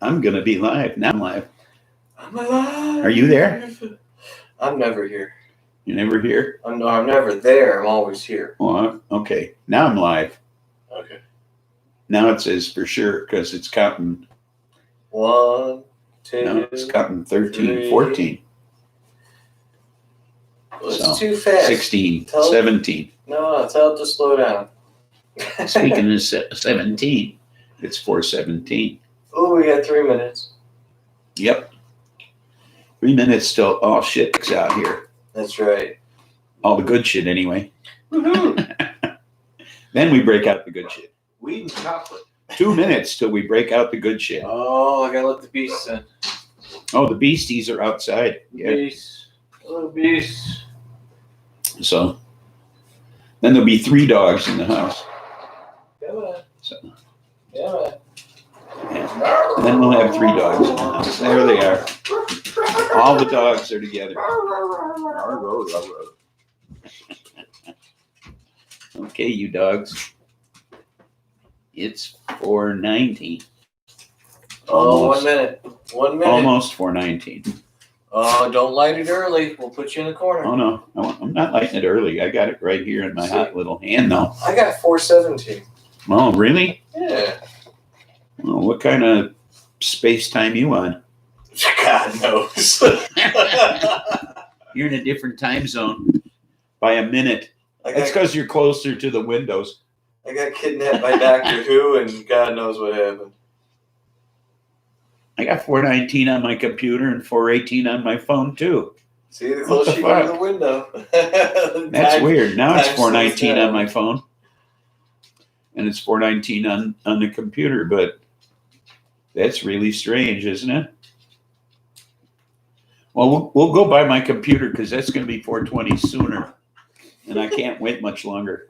I'm going to be live. Now I'm live. I'm alive. Are you there? I'm never here. You're never here? I'm never there. I'm always here. Oh, okay. Now I'm live. Okay. Now it says for sure because it's counting. 1, 2. No, it's counting 13, 3. 14. Well, it's So, too fast. 16, 17. No, tell it to slow down. Speaking of 17, it's 4:17. Oh, we got 3 minutes. Yep. 3 minutes still. Oh, shit's out here. That's right. All the good shit anyway. Woohoo! Then we break out the good shit. Weed and chocolate. 2 minutes till we break out the good shit. Oh, I gotta let the beasts in. Oh, the beasties are outside. Yeah. Beasts. Little beasts. So then there'll be 3 dogs in the house. Come on. So, Come on. yeah. And then we'll have 3 dogs in the house. There they are. All the dogs are together. Okay, you dogs. It's 4:19. Oh, 1 minute. 1 minute. Almost 4:19. Oh, don't light it early. We'll put you in the corner. Oh no, I'm not lighting it early. I got it right here in my hot little hand now. I got 4:17. Oh, really? Yeah. Oh, what kind of space time you on? God knows. You're in a different time zone by a minute. That's because you're closer to the windows. I got kidnapped by Doctor Who, and God knows what happened. I got 4:19 on my computer and 4:18 on my phone too. See, the closer you go to the window. That's weird. Now it's 4:19 on my phone, and it's 4:19 on the computer. But that's really strange, isn't it? Well, we'll go by my computer because that's going to be 4:20 sooner, and I can't wait much longer.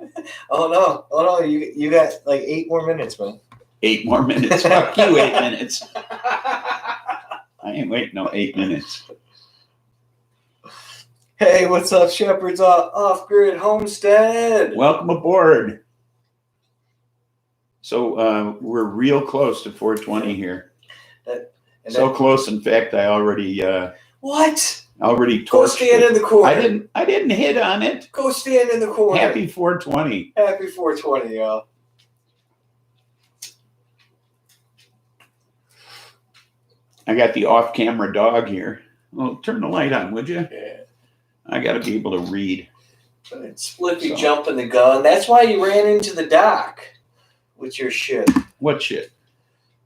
Oh no! You got like 8 more minutes, man. 8 more minutes. Fuck you, 8 minutes. I ain't waiting no 8 minutes. Hey, what's up, Shepherd's Off-Grid Homestead? Welcome aboard. So we're real close to 4:20 here. So close, in fact, I already what? Already go stand in the corner. I didn't hit on it. Go stand in the corner. Happy 420. Happy 420, y'all. I got the off-camera dog here. Well, turn the light on, would you? Yeah. I got to be able to read. It's Flippy jumping the gun. That's why you ran into the dock with your shit. What shit?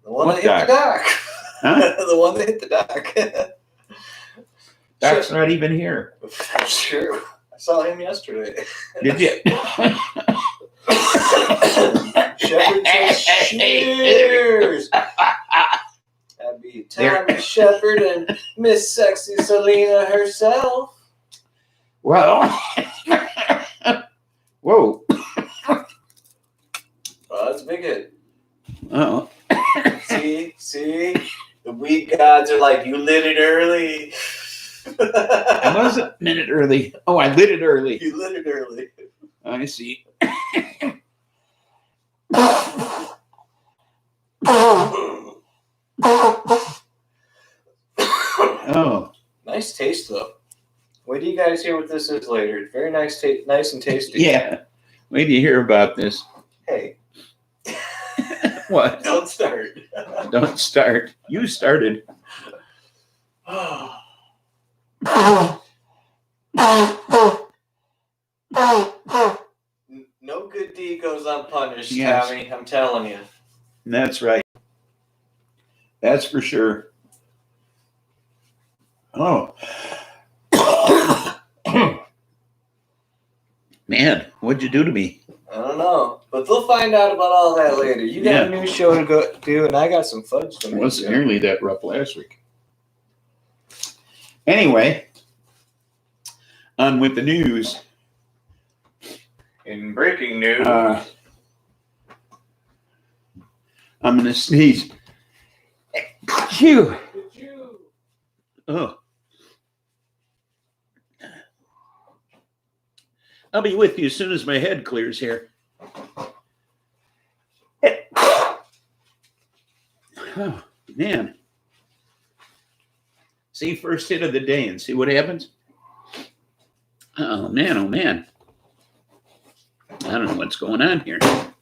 The one that hit the dock. Huh? The one that hit the dock. Doc's not even here. That's true. I saw him yesterday. Did you? Shepherd says cheers. That'd be Tommy Shepherd and Miss Sexy Selena herself. Well, whoa. Oh, that's a big hit. Oh. See? The weed gods are like, you lit it early. I was a minute early. Oh, I lit it early. You lit it early. I see. Oh. Nice taste, though. Wait till you guys hear what this is later. It's very nice and tasty. Yeah. Wait till you hear about this. Hey. What? Don't start. Don't start. You started. No good deed goes unpunished, Yes. Tommy. I'm telling you. That's right. That's for sure. Oh. Man, what'd you do to me? I don't know. But they'll find out about all that later. You got a new show to go do, and I got some fudge to It make. wasn't nearly that rough last week. Anyway, on with the news. In breaking news. I'm going to sneeze. Phew. Oh. I'll be with you as soon as my head clears here. Oh, Man. See, first hit of the day and see what happens. Oh, man. Oh, man. I don't know what's going on here. Oh.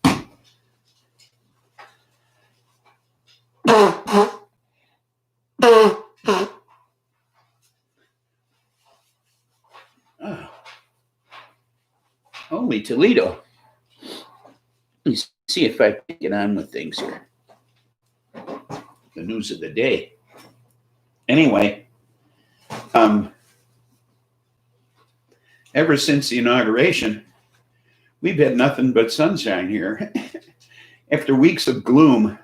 Holy Toledo. Let me see if I can get on with things here. The news of the day. Anyway, ever since the inauguration, we've had nothing but sunshine here. After weeks of gloom,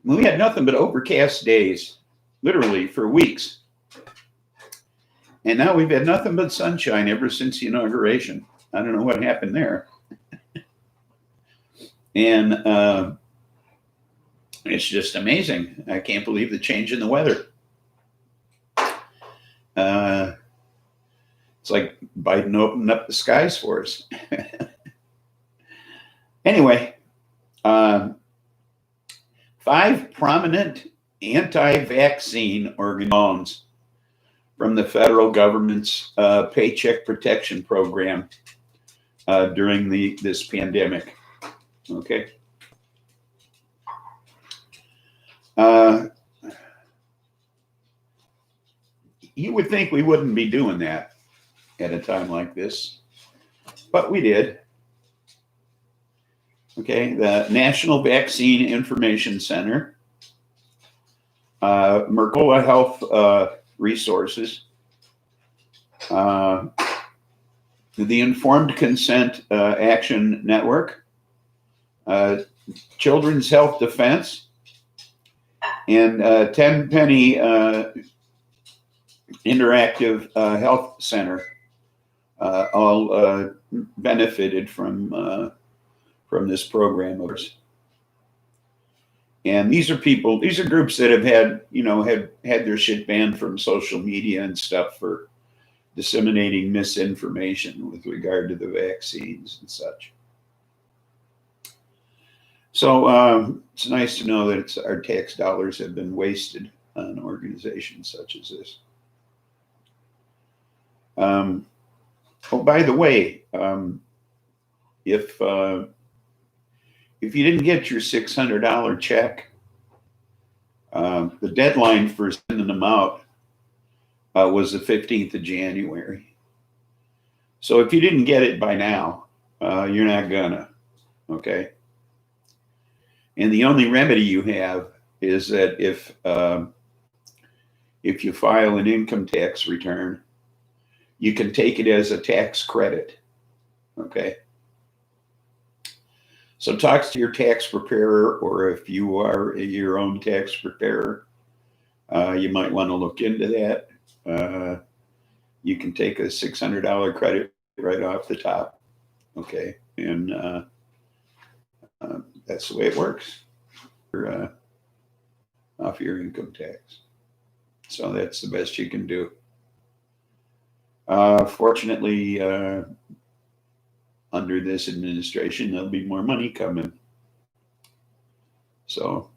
we had nothing but overcast days, literally for weeks. And now we've had nothing but sunshine ever since the inauguration. I don't know what happened there. And it's just amazing. I can't believe the change in the weather. It's like Biden opened up the skies for us. Anyway, 5 prominent anti-vaccine organizations from the federal government's Paycheck Protection Program during this pandemic. Okay. You would think we wouldn't be doing that at a time like this, but we did. Okay, the National Vaccine Information Center, Mercola Health Resources, the Informed Consent Action Network, Children's Health Defense, and Tenpenny Interactive Health Center all benefited from this program of ours. And these are groups that have had their shit banned from social media and stuff for disseminating misinformation with regard to the vaccines and such. So it's nice to know that our tax dollars have been wasted on organizations such as this. Oh, by the way, if you didn't get your $600 check, the deadline for sending them out was the 15th of January. So if you didn't get it by now, you're not gonna, okay? And the only remedy you have is that if you file an income tax return, you can take it as a tax credit, okay? So talk to your tax preparer, or if you are your own tax preparer, you might want to look into that. You can take a $600 credit right off the top, okay? And that's the way it works off your income tax. So that's the best you can do. Fortunately, under this administration, there'll be more money coming. So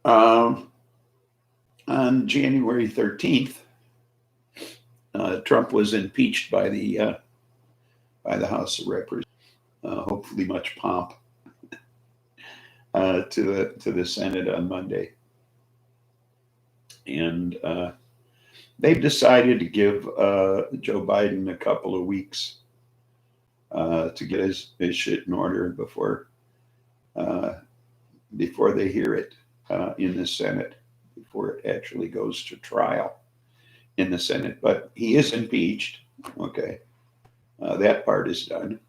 on January 13th, Trump was impeached by the House of Representatives. Hopefully, much pomp to the Senate on Monday, and they've decided to give Joe Biden a couple of weeks to get his shit in order before they hear it in the Senate, before it actually goes to trial in the Senate. But he is impeached. Okay, that part is done.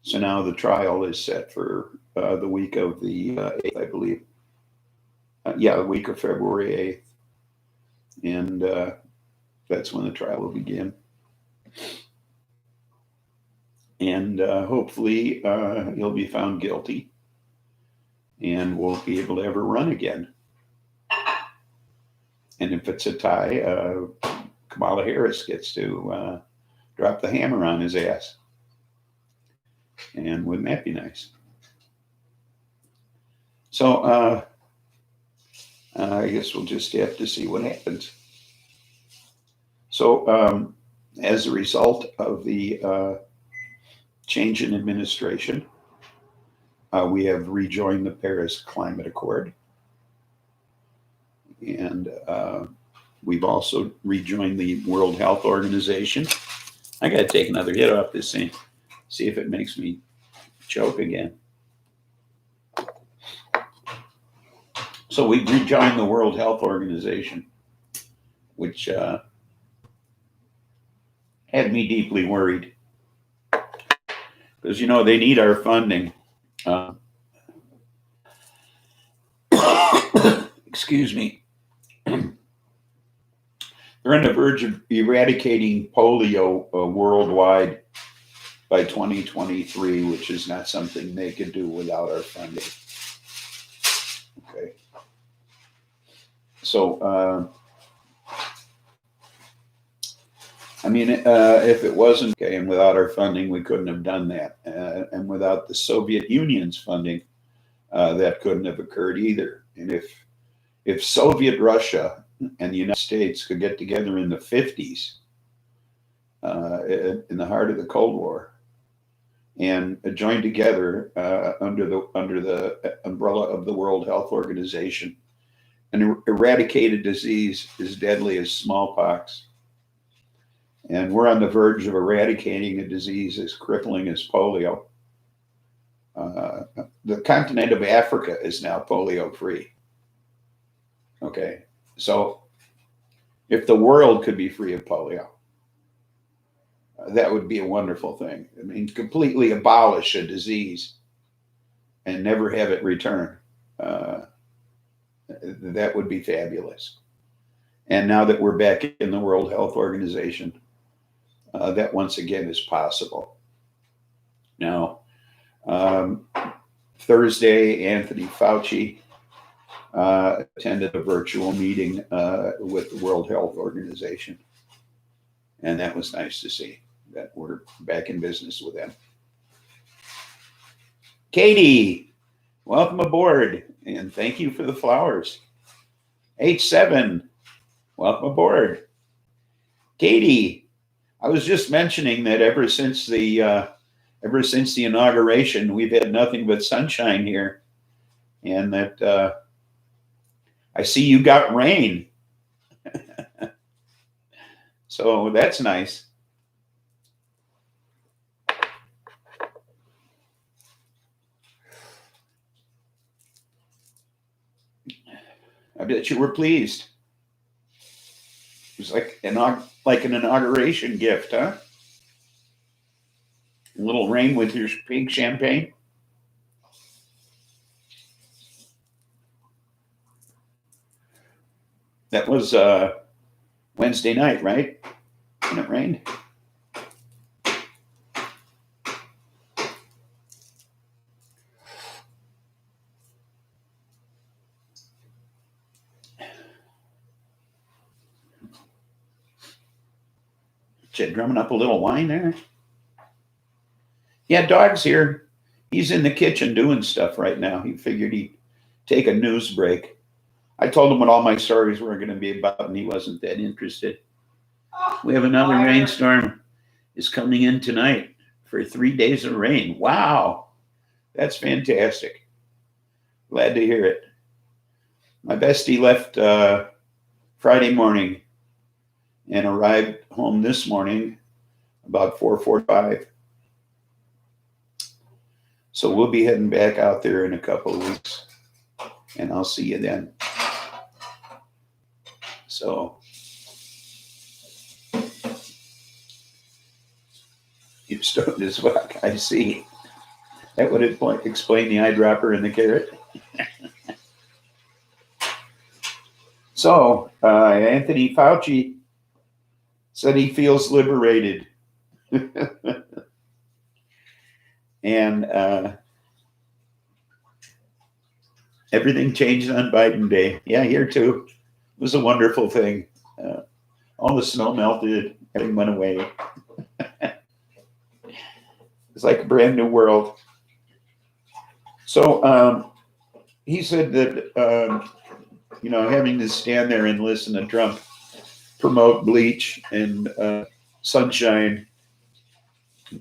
So now the trial is set for the week of the 8th, I believe. The week of February 8th. And that's when the trial will begin. And hopefully he'll be found guilty and won't be able to ever run again. And if it's a tie, Kamala Harris gets to drop the hammer on his ass. And wouldn't that be nice? So I guess we'll just have to see what happens. So as a result of the change in administration, we have rejoined the Paris Climate Accord. And we've also rejoined the World Health Organization. I got to take another hit off this thing, see if it makes me choke again. So we rejoined the World Health Organization, which had me deeply worried. Because, you know, they need our funding. Excuse me. They're on the verge of eradicating polio worldwide by 2023, which is not something they could do without our funding. Okay. So, I mean, if it wasn't okay, and without our funding, we couldn't have done that. And without the Soviet Union's funding, that couldn't have occurred either. And if Soviet Russia and the United States could get together in the 50s, in the heart of the Cold War, and join together under the umbrella of the World Health Organization, and eradicate a disease as deadly as smallpox. And we're on the verge of eradicating a disease as crippling as polio. The continent of Africa is now polio-free. Okay, so if the world could be free of polio, that would be a wonderful thing. I mean, completely abolish a disease and never have it return. That would be fabulous. And now that we're back in the World Health Organization, that once again is possible. Now, Thursday, Anthony Fauci attended a virtual meeting with the World Health Organization. And that was nice to see that we're back in business with them. Katie, welcome aboard, and thank you for the flowers. H7, welcome aboard. Katie, I was just mentioning that ever since the inauguration, we've had nothing but sunshine here, and that I see you got rain. So that's nice. I bet you were pleased. It was like an inauguration gift, huh? A little rain with your pink champagne. That was Wednesday night, right? When it rained. Chad drumming up a little wine there. Yeah, Dog's here. He's in the kitchen doing stuff right now. He figured he'd take a news break. I told him what all my stories were going to be about, and he wasn't that interested. We have another rainstorm is coming in tonight for 3 days of rain. Wow, that's fantastic. Glad to hear it. My bestie left Friday morning and arrived home this morning about 4:45. So we'll be heading back out there in a couple of weeks, and I'll see you then. So you're stoned as fuck, I see. That would explain the eyedropper and the carrot. So Anthony Fauci said he feels liberated. And everything changed on Biden Day. Yeah, here too. It was a wonderful thing. All the snow melted. Everything went away. It's like a brand new world. So he said that, having to stand there and listen to Trump promote bleach and sunshine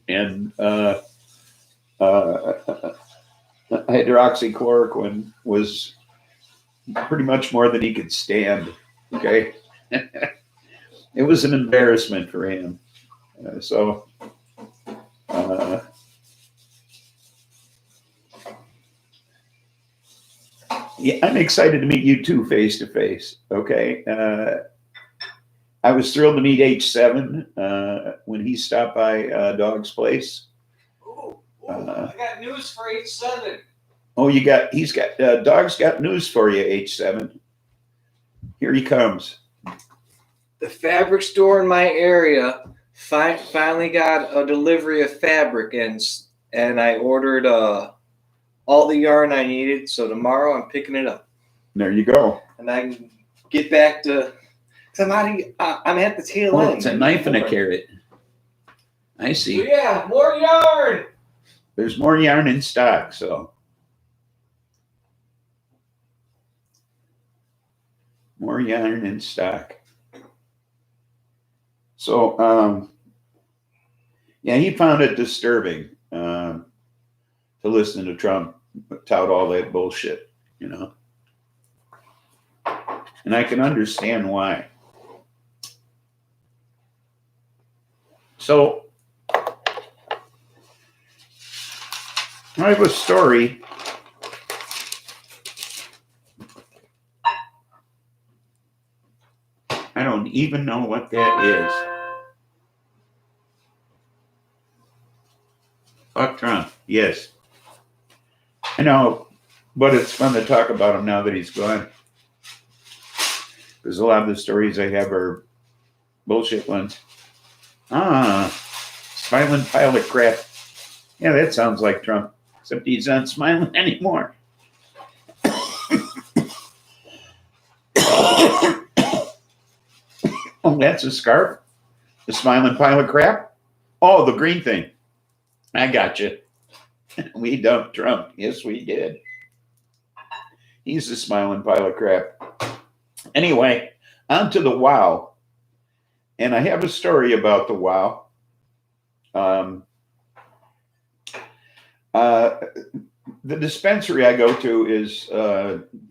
and hydroxychloroquine was pretty much more than he could stand. Okay. It was an embarrassment for him. Yeah, I'm excited to meet you too, face to face. Okay. I was thrilled to meet H7 when he stopped by Dog's place. I got news for H7. Oh, Dog's got news for you, H7. Here he comes. The fabric store in my area finally got a delivery of fabric, and I ordered all the yarn I needed. So tomorrow I'm picking it up. There you go. And I can get back to. I'm at the tail end. It's a knife and a carrot. I see. So yeah, more yarn. There's more yarn in stock, so. More yarn in stock. So, he found it disturbing to listen to Trump tout all that bullshit, And I can understand why. So, I have a story. I don't even know what that is. Fuck Trump. Yes. I know, but it's fun to talk about him now that he's gone. Because a lot of the stories I have are bullshit ones. Smiling pile of crap. Yeah, that sounds like Trump. Except he's not smiling anymore. Oh, that's a scarf? The smiling pile of crap? Oh, the green thing. I got you. We dumped Trump. Yes, we did. He's the smiling pile of crap. Anyway, on to the WOW. And I have a story about the WOW. The dispensary I go to is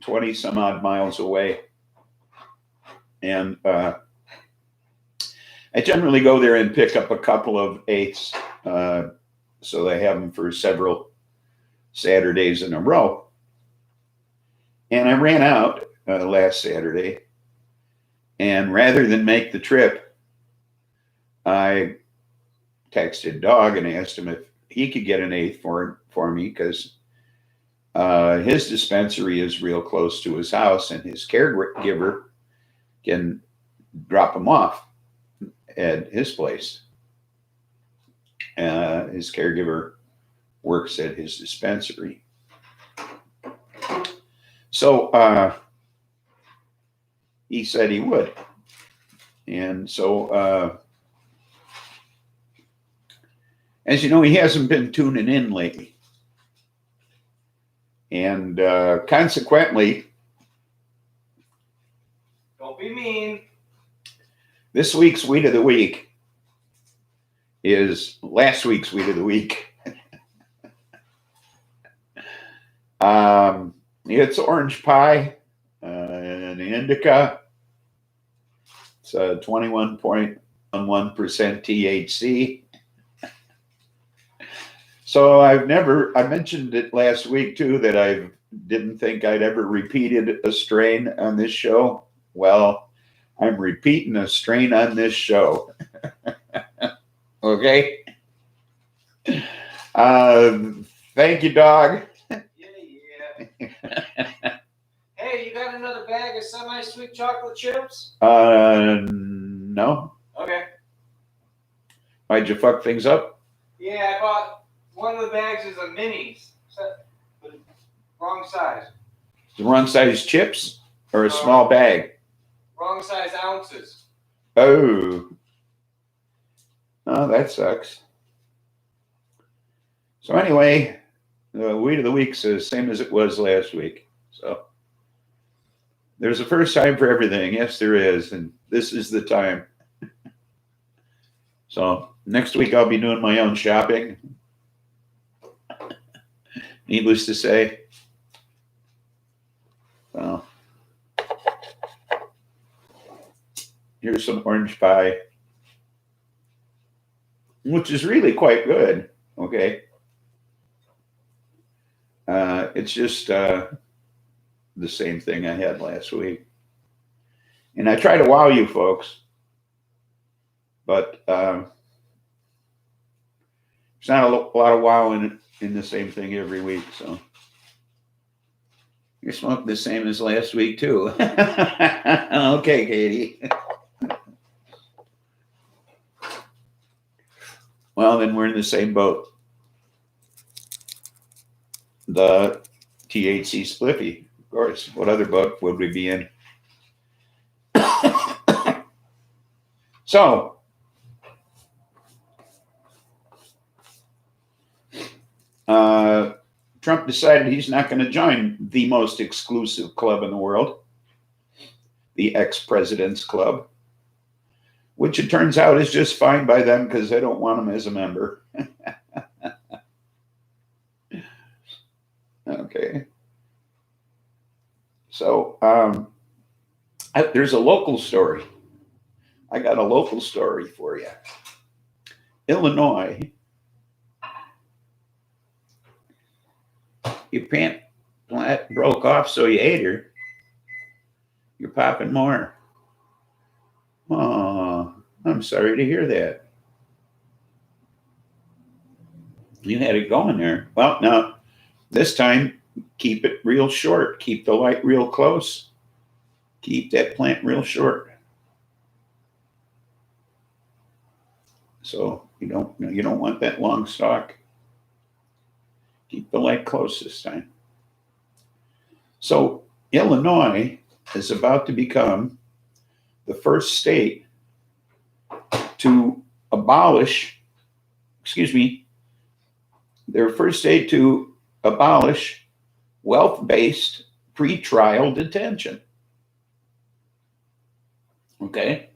20 some odd miles away. And I generally go there and pick up a couple of eighths. So they have them for several Saturdays in a row. And I ran out last Saturday. And rather than make the trip, I texted Dog and asked him if he could get an eighth for me, because his dispensary is real close to his house, and his caregiver can drop him off at his place. His caregiver works at his dispensary. So he said he would. And so, as you know, he hasn't been tuning in lately. And consequently, don't be mean. This week's Weed of the Week is last week's Weed of the Week. It's orange pie, an indica. It's 21.11% THC. So I mentioned it last week too, that I didn't think I'd ever repeated a strain on this show. Well, I'm repeating a strain on this show. Okay. Thank you, Dog. Yeah. Hey, you got another bag of semi-sweet chocolate chips? No. Okay. Why'd you fuck things up? Yeah, I bought one of the bags is a minis, but wrong size. The wrong size chips or a small bag? Wrong size ounces. Oh, that sucks. So anyway, the weed of the week's the same as it was last week. So there's a first time for everything. Yes, there is. And this is the time. So next week I'll be doing my own shopping. Needless to say. Well, here's some orange pie, which is really quite good. Okay. It's just the same thing I had last week. And I try to wow you folks, but there's not a lot of wow in the same thing every week. So you're smoking the same as last week too. Okay, Katie. Well, then we're in the same boat. The THC Spliffy, of course. What other boat would we be in? So, Trump decided he's not going to join the most exclusive club in the world, the ex-president's club, which it turns out is just fine by them because they don't want him as a member. Okay. So there's a local story. I got a local story for you. Illinois. Your pant broke off, so you ate her. You're popping more. Oh, I'm sorry to hear that. You had it going there. Well, now, this time, keep it real short. Keep the light real close. Keep that plant real short. So you don't want that long stalk. Keep the light close this time. So Illinois is about to become the first state to abolish, their first state to abolish wealth-based pretrial detention. Okay?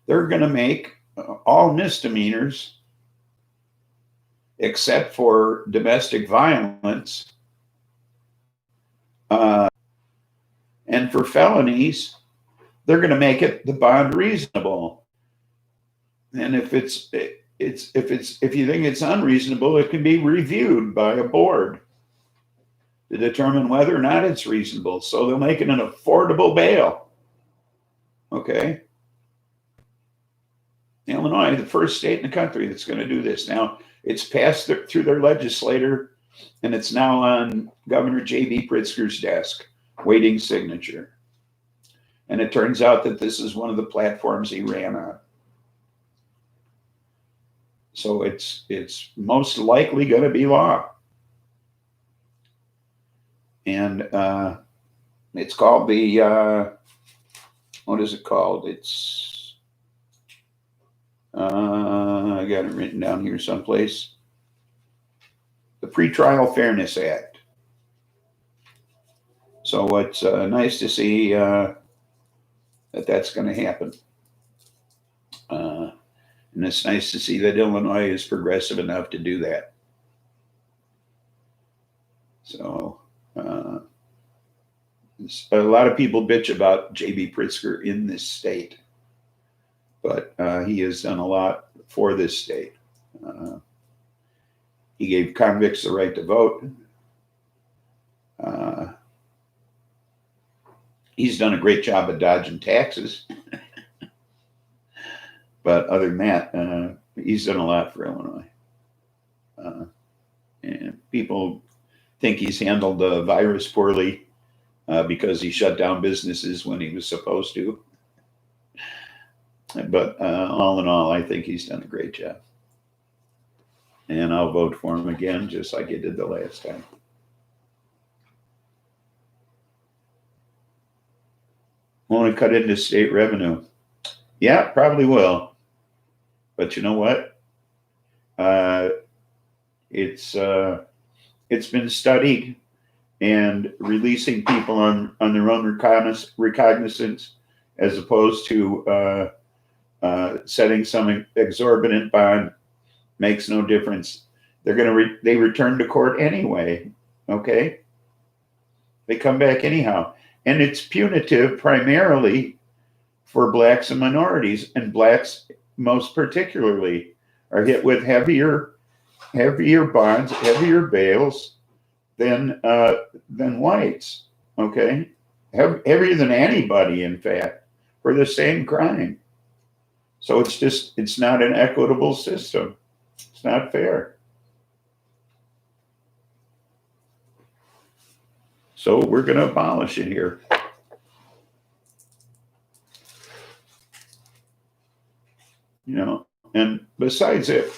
They're going to make all misdemeanors, except for domestic violence, and for felonies, they're going to make it the bond reasonable. And if you think it's unreasonable, it can be reviewed by a board to determine whether or not it's reasonable. So they'll make it an affordable bail. Okay. Illinois, the first state in the country that's going to do this. Now, it's passed through their legislator, and it's now on Governor J.B. Pritzker's desk, waiting signature. And it turns out that this is one of the platforms he ran on. So it's most likely going to be law. And it's called the, what is it called? It's, I got it written down here someplace. The Pretrial Fairness Act. So it's nice to see that that's going to happen. And it's nice to see that Illinois is progressive enough to do that. So a lot of people bitch about J.B. Pritzker in this state, but he has done a lot for this state. He gave convicts the right to vote. He's done a great job of dodging taxes. But other than that, he's done a lot for Illinois. And people think he's handled the virus poorly because he shut down businesses when he was supposed to. But all in all, I think he's done a great job. And I'll vote for him again, just like I did the last time. Want to cut into state revenue? Yeah, probably will. But you know what? It's been studied, and releasing people on their own recognizance, as opposed to setting some exorbitant bond, makes no difference. They return to court anyway. Okay, they come back anyhow, and it's punitive primarily for blacks and minorities, and blacks most particularly are hit with heavier bonds, heavier bails than whites. Okay, heavier than anybody, in fact, for the same crime. So it's not an equitable system. It's not fair. So we're going to abolish it here. You know, and besides it,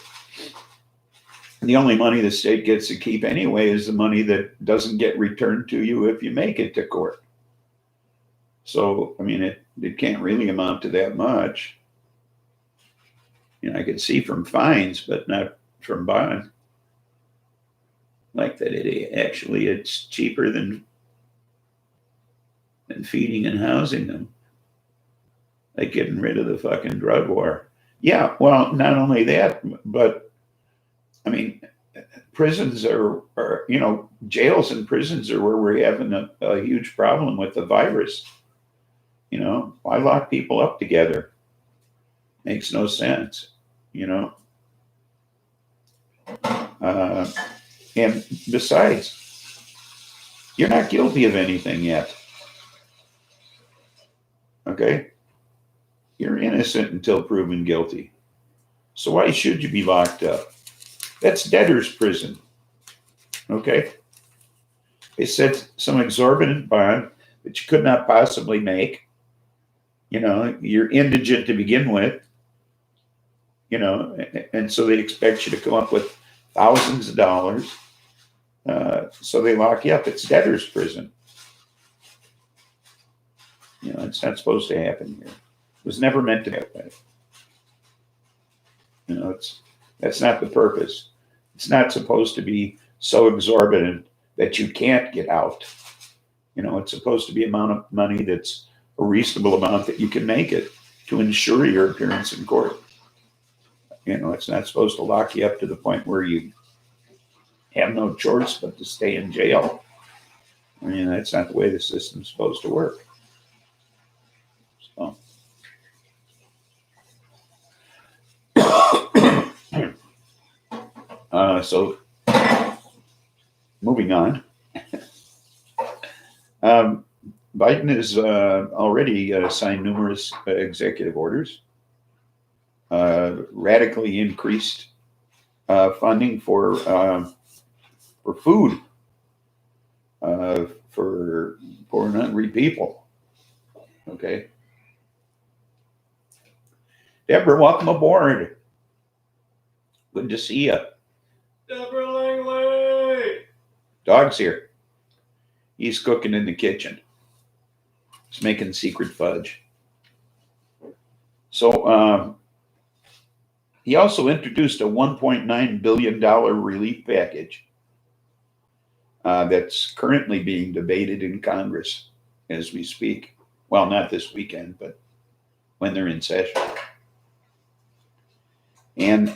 the only money the state gets to keep anyway is the money that doesn't get returned to you if you make it to court. So, I mean, it can't really amount to that much. You know, I could see from fines, but not from bond. Like that, it's cheaper than feeding and housing them. Like getting rid of the fucking drug war. Yeah, well, not only that, but I mean, prisons are you know, jails and prisons are where we're having a huge problem with the virus. You know, why lock people up together? Makes no sense, you know. And besides, you're not guilty of anything yet. Okay? You're innocent until proven guilty. So why should you be locked up? That's debtor's prison. Okay? They set some exorbitant bond that you could not possibly make. You know, you're indigent to begin with. You know, and so they expect you to come up with thousands of dollars. So they lock you up. It's debtor's prison. You know, it's not supposed to happen here. It was never meant to happen. You know, that's not the purpose. It's not supposed to be so exorbitant that you can't get out. You know, it's supposed to be amount of money that's a reasonable amount that you can make it to ensure your appearance in court. You know, it's not supposed to lock you up to the point where you have no choice but to stay in jail. I mean, that's not the way the system's supposed to work. So, moving on. Biden has already signed numerous executive orders, radically increased funding for food for poor and hungry people. Okay. Deborah, welcome aboard. Good to see you. Deborah Langley! Dog's here. He's cooking in the kitchen. He's making secret fudge. So he also introduced a $1.9 billion relief package that's currently being debated in Congress as we speak. Well, not this weekend, but when they're in session. And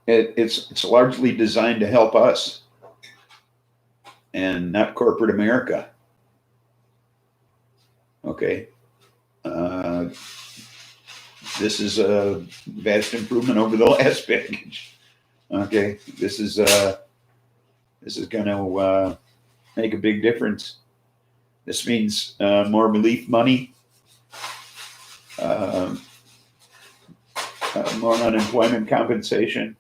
it's largely designed to help us and not corporate America. Okay. This is a vast improvement over the last package. Okay. This is going to make a big difference. This means more relief money, more unemployment compensation,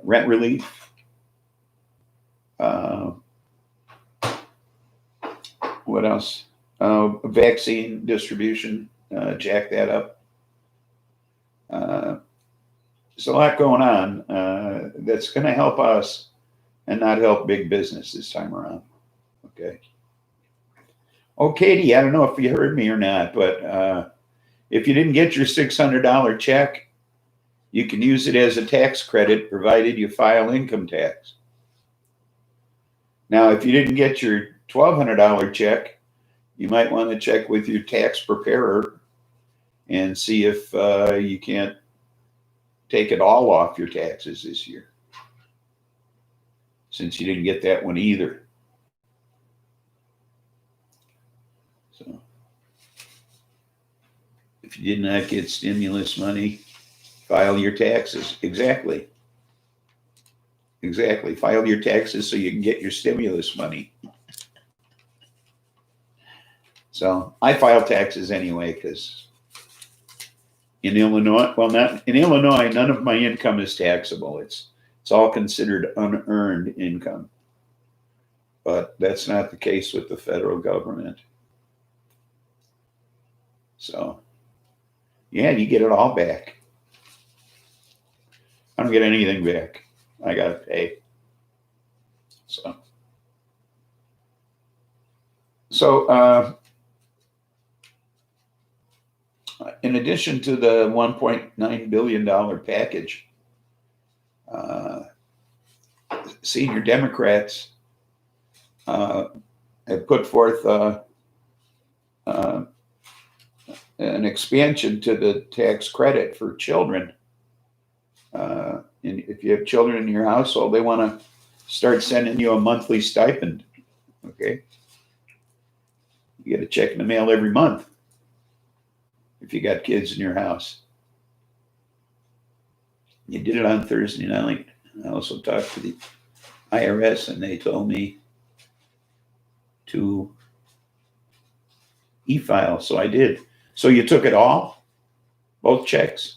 rent relief, what else? Vaccine distribution, jack that up. There's a lot going on that's going to help us and not help big business this time around. Okay. Oh, Katie, I don't know if you heard me or not, but If you didn't get your $600 check, you can use it as a tax credit provided you file income tax. Now, if you didn't get your $1,200 check, you might want to check with your tax preparer and see if you can't take it all off your taxes this year, since you didn't get that one either. So if you did not get stimulus money, file your taxes. Exactly. File your taxes so you can get your stimulus money. So I file taxes anyway, because in Illinois, well, not in Illinois, none of my income is taxable. It's all considered unearned income. But that's not the case with the federal government. So, yeah, you get it all back. I don't get anything back. I got to pay. So, in addition to the $1.9 billion package, senior Democrats have put forth an expansion to the tax credit for children. And if you have children in your household, they want to start sending you a monthly stipend. Okay. You get a check in the mail every month if you got kids in your house. You did it on Thursday night. I also talked to the IRS and they told me to e-file, so I did. So you took it all? Both checks?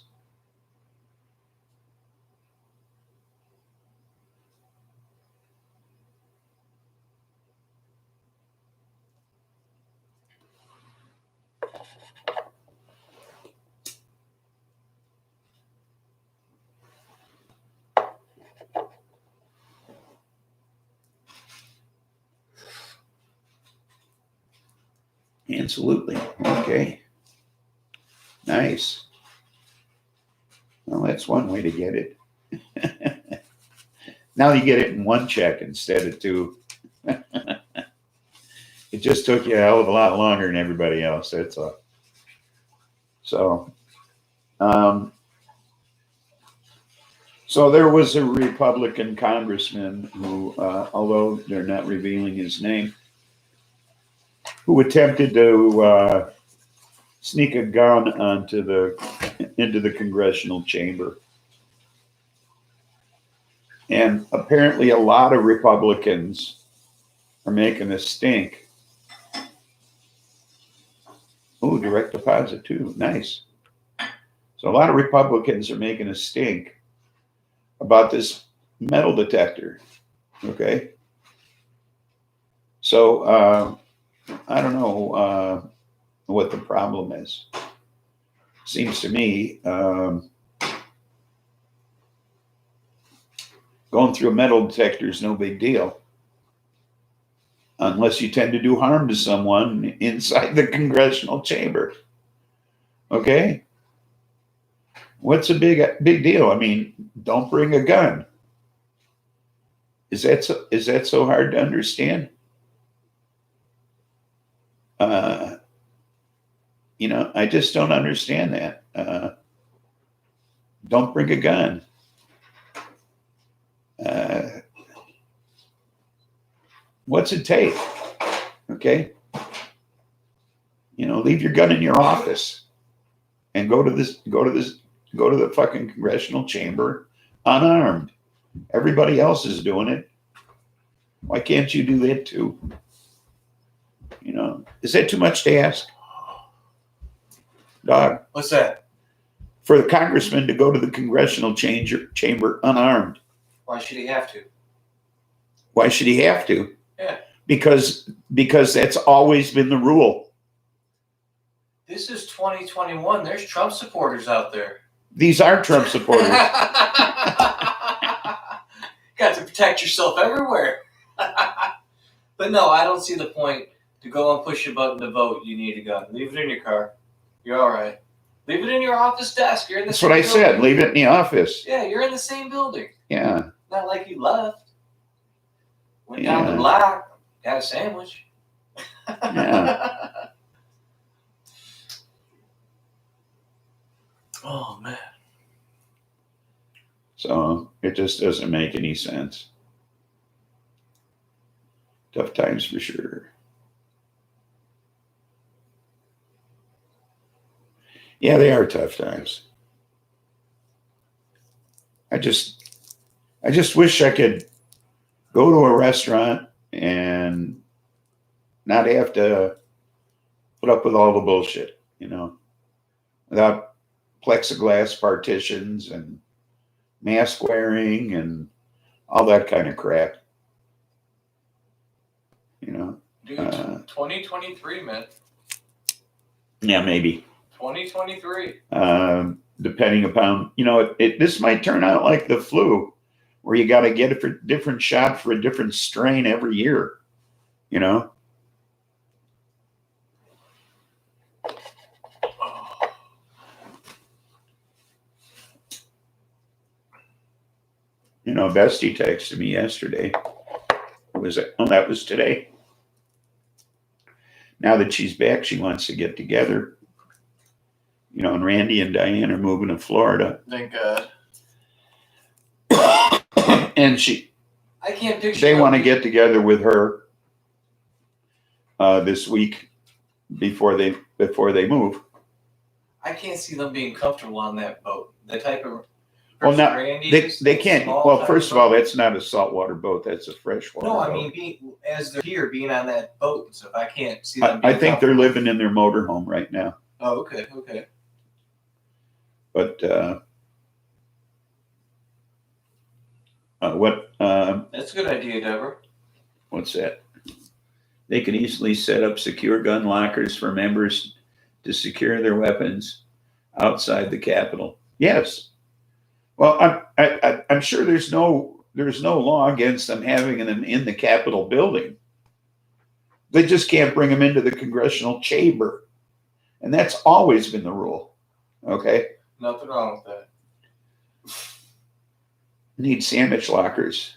Absolutely. Okay. Nice. Well, that's one way to get it. Now you get it in one check instead of two. It just took you a hell of a lot longer than everybody else. That's all. So, so there was a Republican congressman who, although they're not revealing his name, who attempted to sneak a gun into the congressional chamber. And apparently a lot of Republicans are making a stink. Oh, direct deposit too. Nice. So a lot of Republicans are making a stink about this metal detector. Okay. So I don't know what the problem is. Seems to me going through a metal detector is no big deal, unless you tend to do harm to someone inside the congressional chamber. Okay? What's a big deal? I mean, don't bring a gun. Is that so hard to understand? You know, I just don't understand that. Don't bring a gun. What's it take? Okay. You know, leave your gun in your office and go to the fucking congressional chamber unarmed. Everybody else is doing it. Why can't you do that too? You know, is that too much to ask? Dog? What's that? For the congressman to go to the congressional chamber unarmed. Why should he have to? Why should he have to? Yeah. Because that's always been the rule. This is 2021. There's Trump supporters out there. These are Trump supporters. Got to protect yourself everywhere. But no, I don't see the point to go and push a button to vote. You need a gun. Leave it in your car. You're all right. Leave it in your office desk. You're in the That's same what I building. said. Leave it in the office. Yeah, you're in the same building. Yeah. Not like you left. Went down the block, got a sandwich. Yeah. Oh, man. So it just doesn't make any sense. Tough times for sure. Yeah, they are tough times. I just wish I could go to a restaurant and not have to put up with all the bullshit, without plexiglass partitions and mask wearing and all that kind of crap. Dude, 2023, man. Yeah, maybe. 2023. Depending upon, this might turn out like the flu, where you got to get a different shot for a different strain every year, Bestie texted me yesterday. That was today. Now that she's back, she wants to get together. And Randy and Diane are moving to Florida. Thank God. And I can't picture. They want to get together with her this week before they move. I can't see them being comfortable on that boat. The type of Well, now they can't. Well, first of all, that's not a saltwater boat. That's a freshwater boat. No, I mean, as they're here, being on that boat and stuff, I can't see them. I think they're living in their motorhome right now. Oh, okay. But what? That's a good idea, Deborah. What's that? They can easily set up secure gun lockers for members to secure their weapons outside the Capitol. Yes. Well, I'm sure there's no law against them having them in the Capitol building. They just can't bring them into the congressional chamber, and that's always been the rule. Okay. Nothing wrong with that. Need sandwich lockers.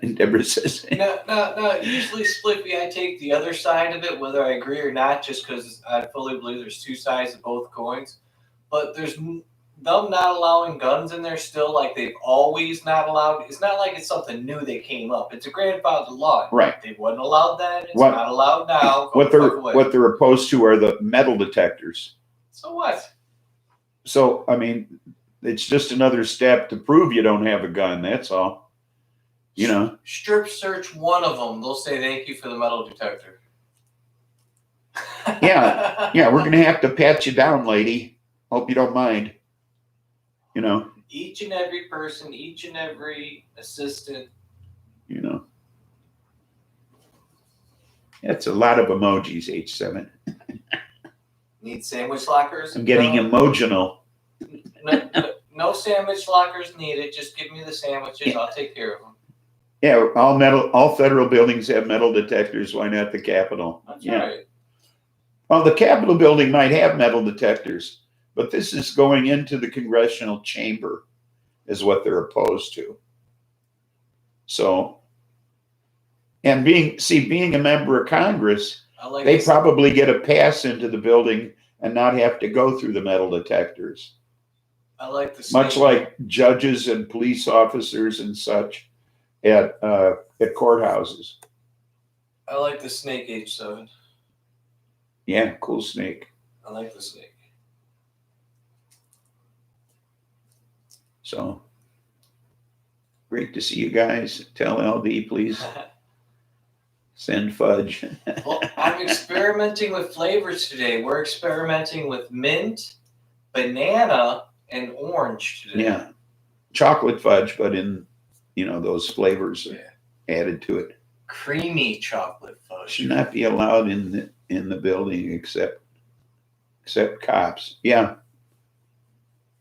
And Deborah says, No. Usually, Spliffy, I take the other side of it, whether I agree or not, just because I fully believe there's two sides of both coins. But there's them not allowing guns in there still, like they've always not allowed. It's not like it's something new that came up. It's a grandfather law. Right. They wasn't allowed then. It's not allowed now. What they're opposed to are the metal detectors. So what? So, I mean, it's just another step to prove you don't have a gun. That's all. Strip search one of them. They'll say thank you for the metal detector. Yeah, we're going to have to pat you down, lady. Hope you don't mind. Each and every person, each and every assistant. That's a lot of emojis, H7. Need sandwich lockers? I'm getting emotional. No sandwich lockers needed. Just give me the sandwiches. Yeah. I'll take care of them. Yeah, all federal buildings have metal detectors. Why not the Capitol? That's right. Well, the Capitol building might have metal detectors, but this is going into the congressional chamber, is what they're opposed to. So, and being a member of Congress, they probably get a pass into the building and not have to go through the metal detectors. I like the much like judges and police officers and such at courthouses. I like the snake H7. Yeah, cool snake. I like the snake. So great to see you guys. Tell LD, please. Send Fudge. Well, I'm experimenting with flavors today. We're experimenting with mint, banana, and orange today. Yeah. Chocolate fudge, but in those flavors added to it. Creamy chocolate fudge. Should not be allowed in the building except cops. Yeah.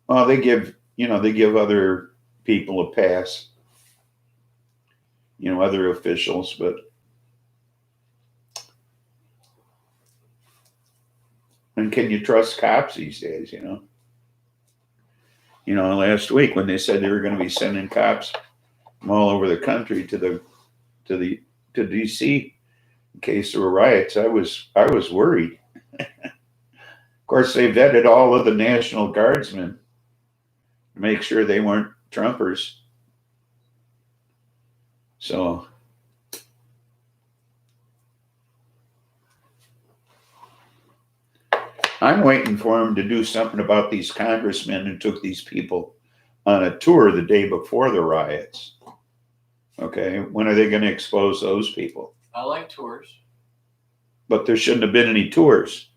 Well, they give other people a pass. Other officials, but And can you trust cops these days, you know? You know, last week when they said they were going to be sending cops from all over the country to DC in case there were riots, I was worried. Of course, they vetted all of the National Guardsmen to make sure they weren't Trumpers. So I'm waiting for them to do something about these congressmen who took these people on a tour the day before the riots. Okay, when are they going to expose those people? I like tours. But there shouldn't have been any tours.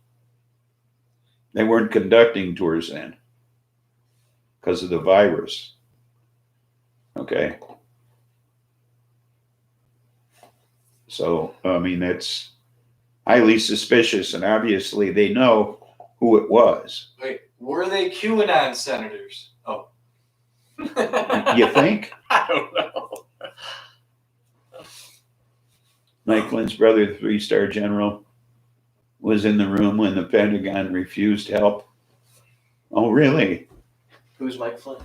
They weren't conducting tours then because of the virus. Okay. So, I mean, that's highly suspicious, and obviously they know who it was. Wait, were they QAnon senators? Oh. You think? I don't know. Mike Flynn's brother, the 3-star general, was in the room when the Pentagon refused help. Oh, really? Who's Mike Flynn?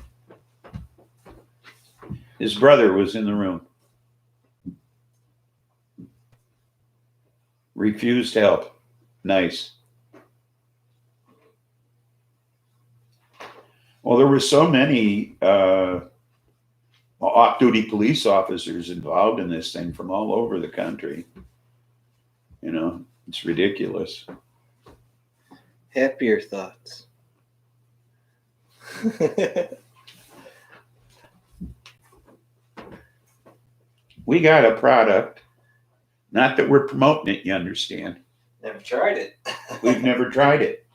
His brother was in the room. Refused help. Nice. Well, there were so many off-duty police officers involved in this thing from all over the country. You know, it's ridiculous. Happier thoughts. We got a product, not that we're promoting it, you understand. Never tried it. We've never tried it.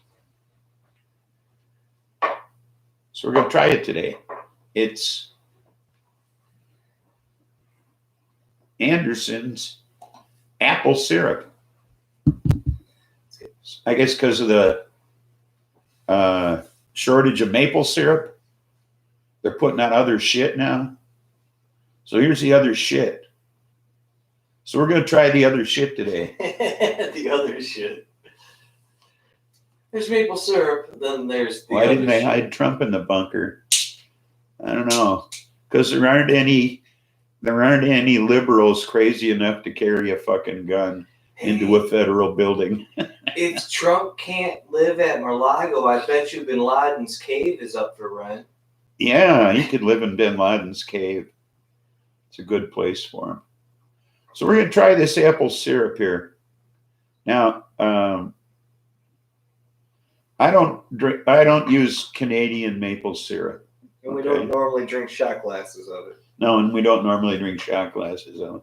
So we're going to try it today. It's Anderson's apple syrup. I guess because of the shortage of maple syrup, they're putting out other shit now. So here's the other shit. So we're going to try the other shit today. The other shit. There's maple syrup, then there's the Why didn't they shit. hide Trump in the bunker? I don't know. Because there aren't any liberals crazy enough to carry a fucking gun into a federal building. If Trump can't live at Mar-a-Lago, I bet you Bin Laden's cave is up for rent. Yeah, he could live in Bin Laden's cave. It's a good place for him. So we're going to try this apple syrup here. Now, I don't use Canadian maple syrup. And we don't normally drink shot glasses of it. No, and we don't normally drink shot glasses of it.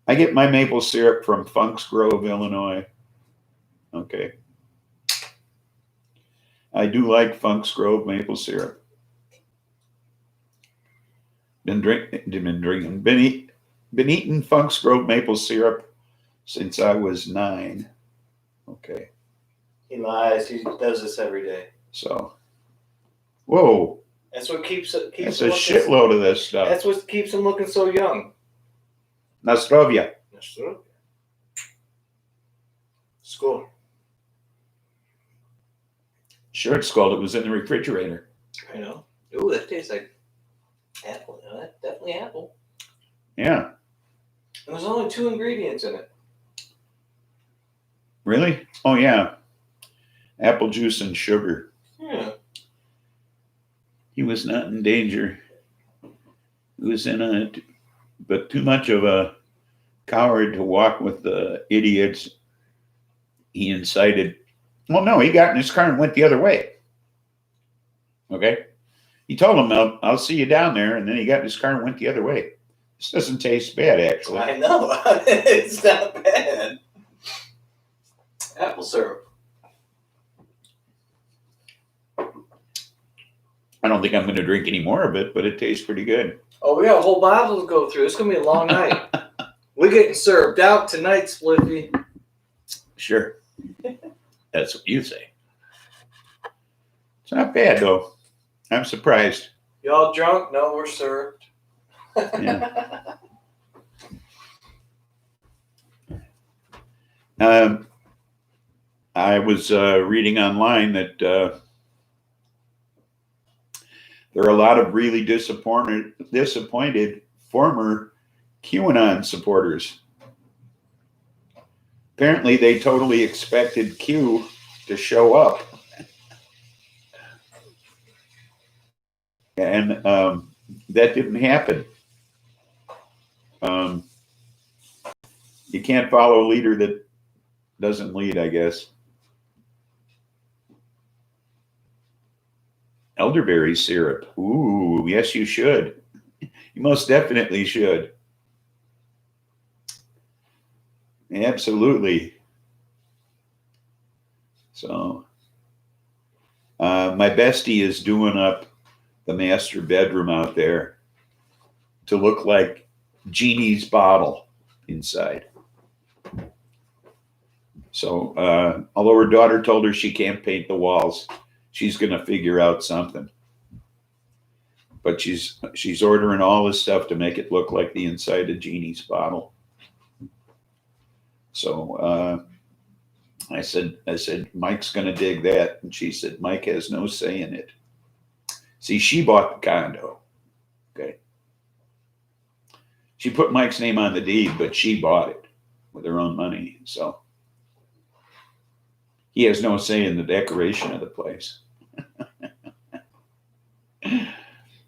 I get my maple syrup from Funks Grove, Illinois. Okay. I do like Funks Grove maple syrup. Been eating Funks Grove maple syrup since I was 9. Okay. He lies. He does this every day. So, whoa. That's what keeps That's a shitload of this stuff. That's what keeps him looking so young. Nostrovia. School. Sure, it's called. It was in the refrigerator. I know. Ooh, that tastes like apple. You know, that's definitely apple. Yeah. And there's only 2 ingredients in it. Really? Oh, yeah. Apple juice and sugar. Yeah. He was not in danger. He was in it, but too much of a coward to walk with the idiots he incited. Well, no, he got in his car and went the other way. Okay? He told him, I'll see you down there, and then he got in his car and went the other way. This doesn't taste bad, actually. I know. It's not bad. Apple syrup. I don't think I'm going to drink any more of it, but it tastes pretty good. Oh, we got a whole bottle to go through. It's going to be a long night. We're getting served out tonight, Spliffy. Sure. That's what you say. It's not bad, though. I'm surprised. Y'all drunk? No, we're served. Yeah. I was reading online that there are a lot of really disappointed former QAnon supporters. Apparently, they totally expected Q to show up. And that didn't happen. You can't follow a leader that doesn't lead, I guess. Elderberry syrup. Ooh, yes, you should. You most definitely should. Absolutely. So, my bestie is doing up the master bedroom out there to look like Genie's bottle inside. So, although her daughter told her she can't paint the walls, she's going to figure out something. But she's ordering all this stuff to make it look like the inside of Genie's bottle. So I said, Mike's going to dig that. And she said, Mike has no say in it. See, she bought the condo. Okay. She put Mike's name on the deed, but she bought it with her own money. So he has no say in the decoration of the place.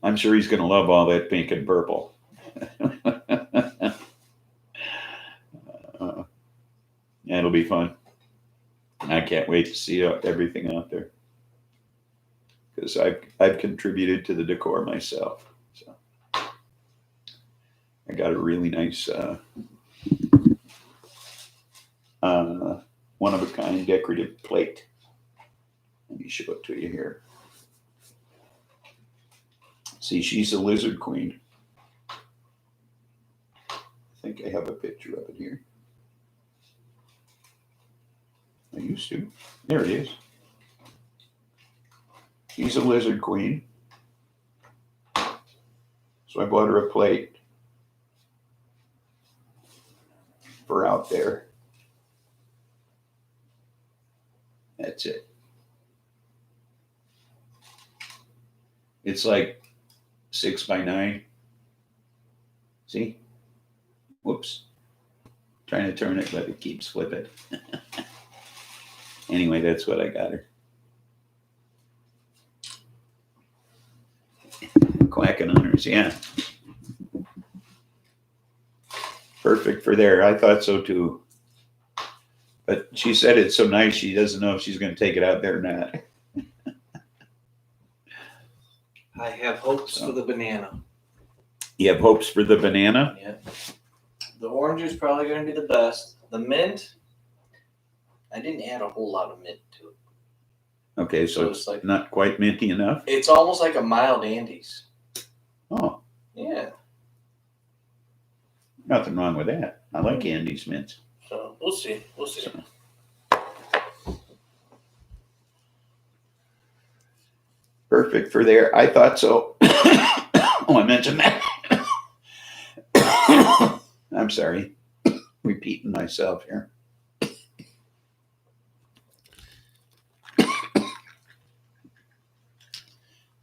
I'm sure he's going to love all that pink and purple. It'll be fun. I can't wait to see everything out there, because I've contributed to the decor myself. So I got a really nice one-of-a-kind decorative plate. Let me show it to you here. See, she's a lizard queen. I think I have a picture of it here. I used to. There it is. She's a lizard queen. So I bought her a plate for out there. That's it. It's like 6 by 9. See? Whoops. Trying to turn it, but it keeps flipping. Anyway, that's what I got her. Quacking on hers, yeah. Perfect for there. I thought so too. But she said it's so nice, she doesn't know if she's going to take it out there or not. I have hopes for the banana. You have hopes for the banana? Yeah. The orange is probably going to be the best. The mint, I didn't add a whole lot of mint to it. Okay, so it's like not quite minty enough? It's almost like a mild Andes. Oh. Yeah. Nothing wrong with that. I like Andes mints. So we'll see. We'll see. So. Perfect for there. I thought so. Oh, I mentioned that. I'm sorry. Repeating myself here.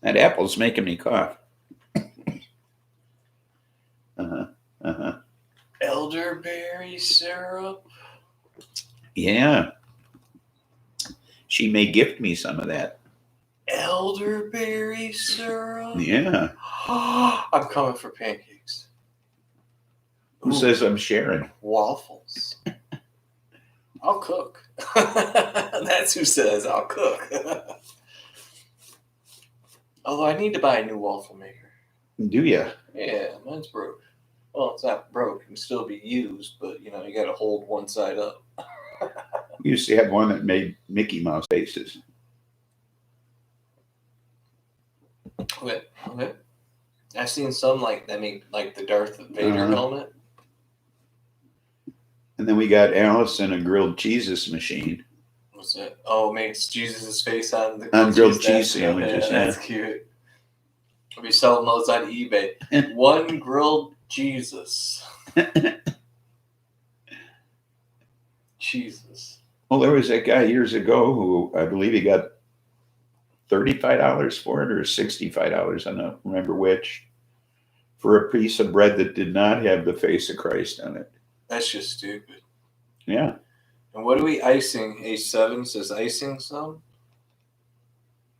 That apple's making me cough. Elderberry syrup? Yeah. She may gift me some of that. Elderberry syrup? Yeah. I'm coming for pancakes. Who says I'm sharing? Waffles. I'll cook. That's who says I'll cook. Although I need to buy a new waffle maker. Do you? Yeah, mine's broke. Well, it's not broke. It can still be used, but, you got to hold one side up. We used to have one that made Mickey Mouse faces. Okay. I've seen some that make like the Darth Vader helmet. And then we got Allison a grilled cheeses machine. What's that? Oh, it makes Jesus' face on the grilled cheese sandwiches. Yeah, that's cute. I'll be selling those on eBay. One grilled Jesus. Jesus. Well, there was that guy years ago who I believe he got $35 for it or $65. I don't remember which, for a piece of bread that did not have the face of Christ on it. That's just stupid. Yeah. And what are we icing? A7 says icing some?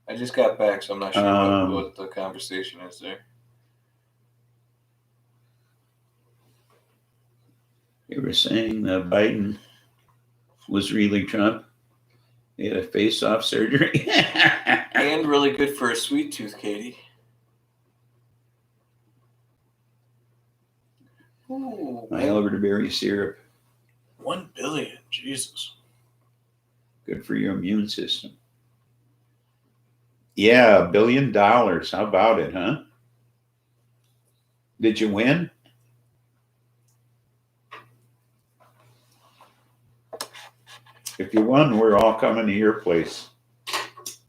I just got back, so I'm not sure what the conversation is there. They were saying Biden was really Trump. He had a face-off surgery. And really good for a sweet tooth, Katie. Ooh, My elderberry syrup. 1 billion, Jesus. Good for your immune system. Yeah, $1 billion. How about it, huh? Did you win? If you won, we're all coming to your place. It's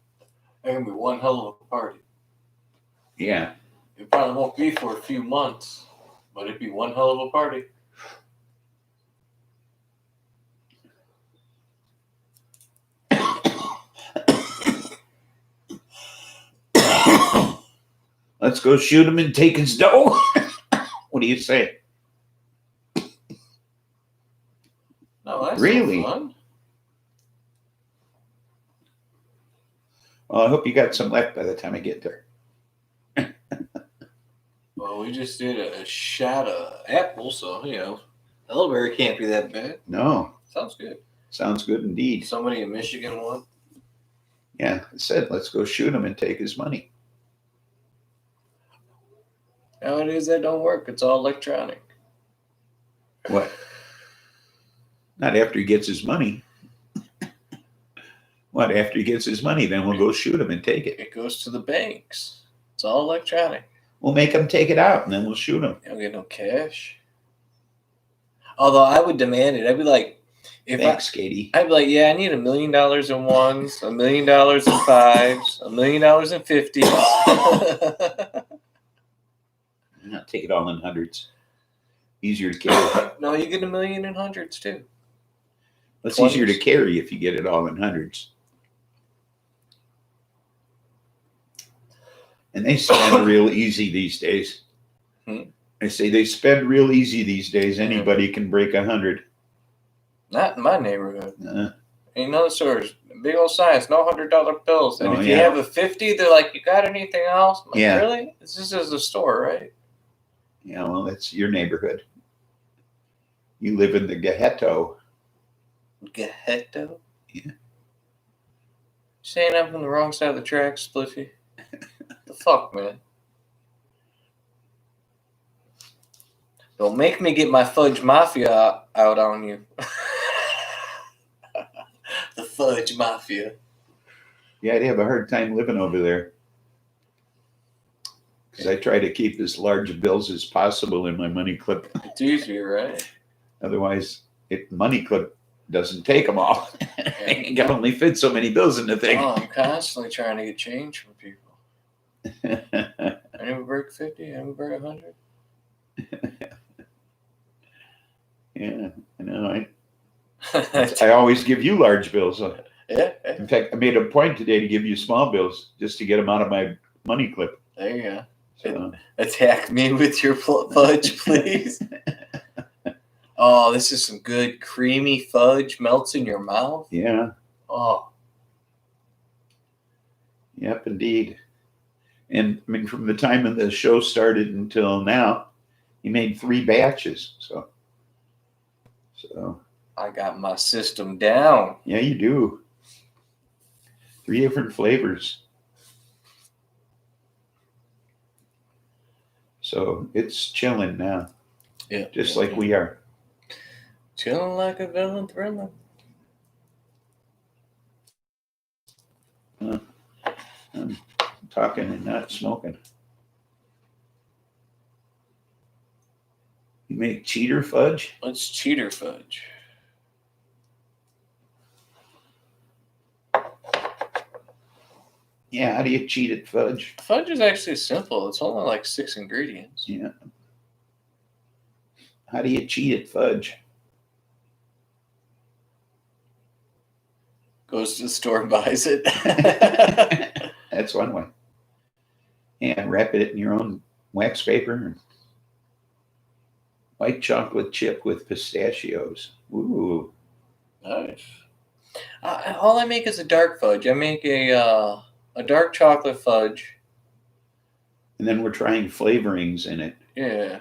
gonna be one hell of a party. Yeah. It probably won't be for a few months, but it'd be one hell of a party. Let's go shoot him and take his dough. What do you say? No, that's really no fun. Well, I hope you got some left by the time I get there. Well, we just did a shot of apple, so, elderberry can't be that bad. No. Sounds good. Sounds good indeed. Somebody in Michigan won? Yeah, I said, let's go shoot him and take his money. Nowadays, that don't work. It's all electronic. What? Not after he gets his money. What, after he gets his money, then we'll go shoot him and take it. It goes to the banks. It's all electronic. We'll make him take it out, and then we'll shoot him. You don't get no cash. Although I would demand it. I'd be like, Thanks, Katie. I'd be like, yeah, I need $1 million in ones, $1 million in fives, $1 million in 50s. I'll take it all in hundreds. Easier to carry. No, you get $1 million in hundreds too. It's 20s. easier to carry if you get it all in hundreds. And they spend real easy these days. I say they spend real easy these days. Anybody can break 100. Not in my neighborhood. Ain't no stores. Big old signs, no $100 bills. And if you have a 50, they're like, you got anything else? I'm like, really? This is a store, right? Yeah, well, that's your neighborhood. You live in the ghetto. Ghetto? Yeah. Saying I'm from the wrong side of the tracks, Spliffy. The fuck, man? Don't make me get my Fudge Mafia out on you. The Fudge Mafia. Yeah, I'd have a hard time living over there. Because I try to keep as large bills as possible in my money clip. It's easier, right? Otherwise, money clip doesn't take them all. You can only fit so many bills in the thing. Oh, I'm constantly trying to get change from people. I never break 50. I never break 100. Yeah, I know. I always give you large bills. Yeah. In fact, I made a point today to give you small bills just to get them out of my money clip. There you go. So. Attack me with your fudge, please. Oh, this is some good creamy fudge. Melts in your mouth. Yeah. Oh. Yep, indeed. And I mean, from the time of the show started until now, he made 3 batches. So I got my system down. Yeah, you do. 3 different flavors. So it's chilling now. Yeah. Just like we are. Chilling like a villain thriller. I'm talking and not smoking. You make cheater fudge? What's cheater fudge? Yeah, how do you cheat at fudge? Fudge is actually simple. It's only like 6 ingredients. Yeah. How do you cheat at fudge? Goes to the store and buys it. That's one way. And wrap it in your own wax paper. White chocolate chip with pistachios. Ooh. Nice. All I make is a dark fudge. I make a dark chocolate fudge. And then we're trying flavorings in it. Yeah.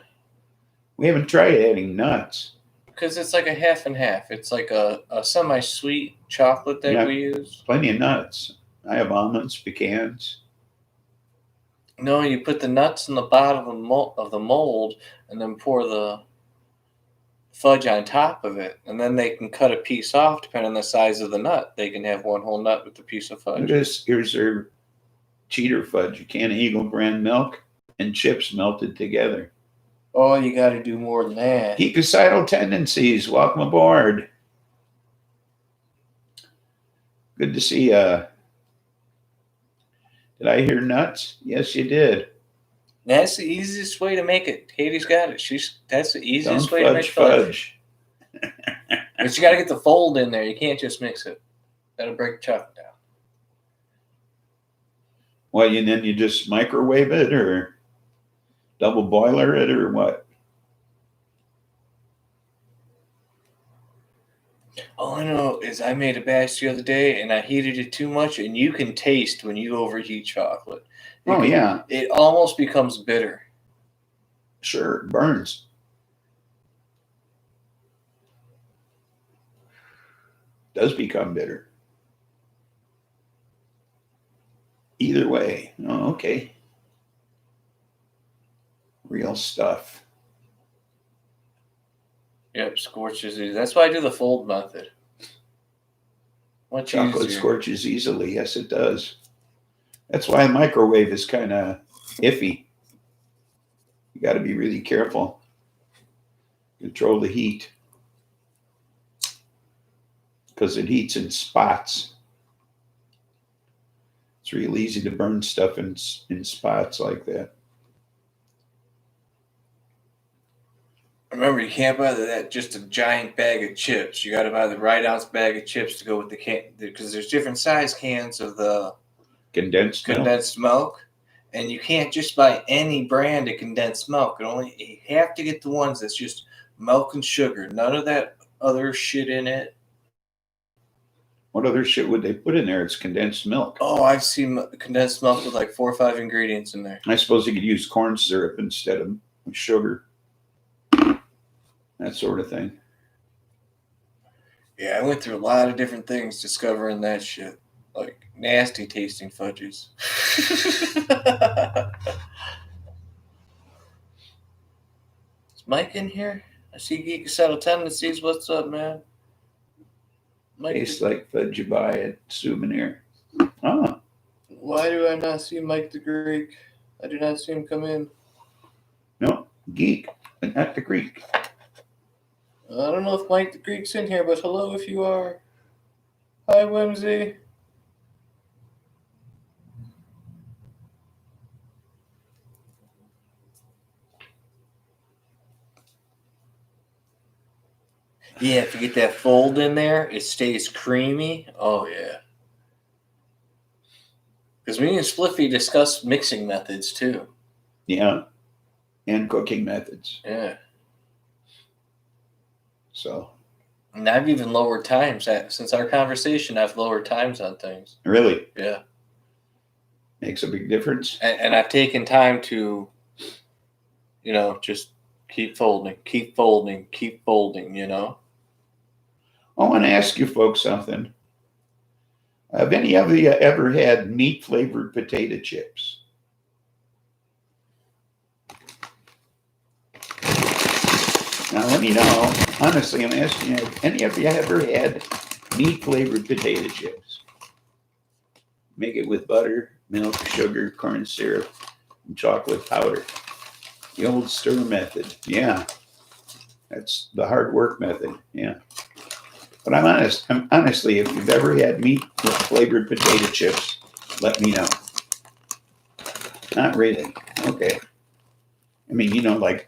We haven't tried adding nuts. Because it's like a half and half. It's like a semi-sweet chocolate that we use. Plenty of nuts. I have almonds, pecans. No, you put the nuts in the bottom of the mold and then pour the fudge on top of it. And then they can cut a piece off depending on the size of the nut. They can have one whole nut with a piece of fudge. Here's their cheater fudge. A can of Eagle brand milk and chips melted together. Oh, you got to do more than that. Ecocidal tendencies. Welcome aboard. Good to see you. Did I hear nuts? Yes, you did. That's the easiest way to make it. Katie's got it. That's the easiest way to make fudge. But you got to get the fold in there. You can't just mix it. That'll break the chocolate down. Well, and then you just microwave it or double boiler it or what? All I know is I made a batch the other day and I heated it too much, and you can taste when you overheat chocolate. Yeah. It almost becomes bitter. Sure, it burns. Does become bitter. Either way. Oh, okay. Real stuff. Yep, scorches easy. That's why I do the fold method. Chocolate scorches easily. Yes, it does. That's why a microwave is kind of iffy. You got to be really careful. Control the heat. Because it heats in spots. It's real easy to burn stuff in spots like that. Remember, you can't buy just a giant bag of chips. You got to buy the right ounce bag of chips to go with the can, because there's different size cans of the condensed milk, and you can't just buy any brand of condensed milk. You have to get the ones that's just milk and sugar. None of that other shit in it. What other shit would they put in there? It's condensed milk. Oh, I've seen condensed milk with like 4 or 5 ingredients in there. I suppose you could use corn syrup instead of sugar. That sort of thing. Yeah, I went through a lot of different things discovering that shit. Like nasty tasting fudges. Is Mike in here? I see Geek Settle Tendencies. What's up, man? Mike, tastes like fudge you buy at Souvenir. Oh. Why do I not see Mike the Greek? I do not see him come in. No, Geek, but not the Greek. I don't know if Mike the Greek's in here, but hello if you are. Hi, Whimsy. Yeah, if you get that fold in there, it stays creamy. Oh, yeah. Because me and Spliffy discuss mixing methods, too. Yeah. And cooking methods. Yeah. So. And I've even lowered times. Since our conversation, I've lowered times on things. Really? Yeah. Makes a big difference. And I've taken time to, just keep folding, you know? I want to ask you folks something. Have any of you ever had meat-flavored potato chips? Now, let me know. Honestly, I'm asking you, have any of you ever had meat-flavored potato chips? Make it with butter, milk, sugar, corn syrup, and chocolate powder. The old stir method. Yeah. That's the hard work method. Yeah. But honestly, if you've ever had meat-flavored potato chips, let me know. Not really. Okay. I mean, like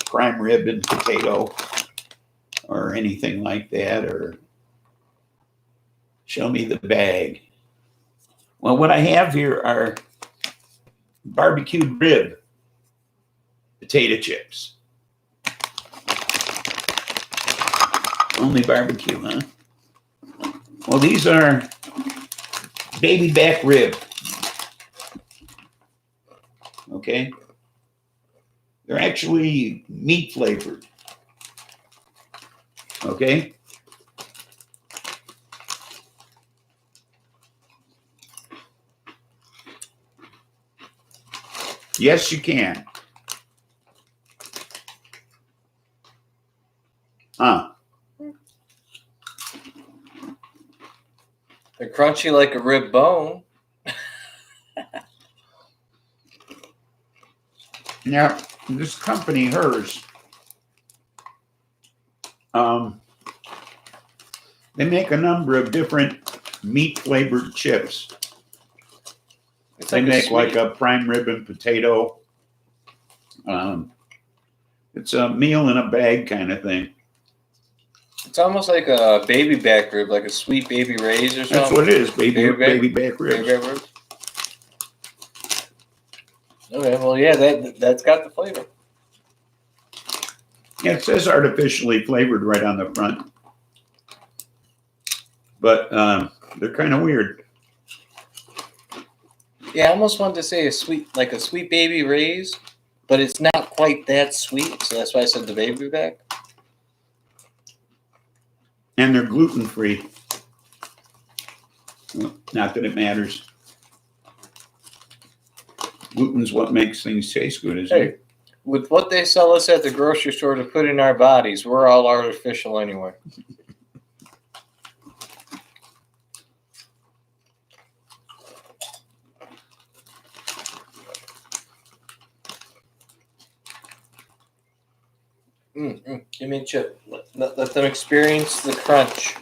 prime rib and potato or anything like that, or Show me the bag. Well, what I have here are barbecued rib potato chips. Only barbecue, huh? Well, these are baby back rib. Okay? They're actually meat flavored. Okay? Yes, you can. Huh. They're crunchy like a rib bone. Now, this company, hers, they make a number of different meat flavored chips. They make like a prime rib and potato. It's a meal in a bag kind of thing. It's almost like a baby back rib, like a sweet baby rays or something. That's what it is, baby back ribs. Baby back ribs. Okay, well, yeah, that's got the flavor. Yeah, it says artificially flavored right on the front. But they're kind of weird. Yeah, I almost wanted to say a sweet baby rays, but it's not quite that sweet, so that's why I said the baby back. And they're gluten-free. Well, not that it matters. Gluten's what makes things taste good, isn't it? With what they sell us at the grocery store to put in our bodies, we're all artificial anyway. Give me a chip. Let them experience the crunch.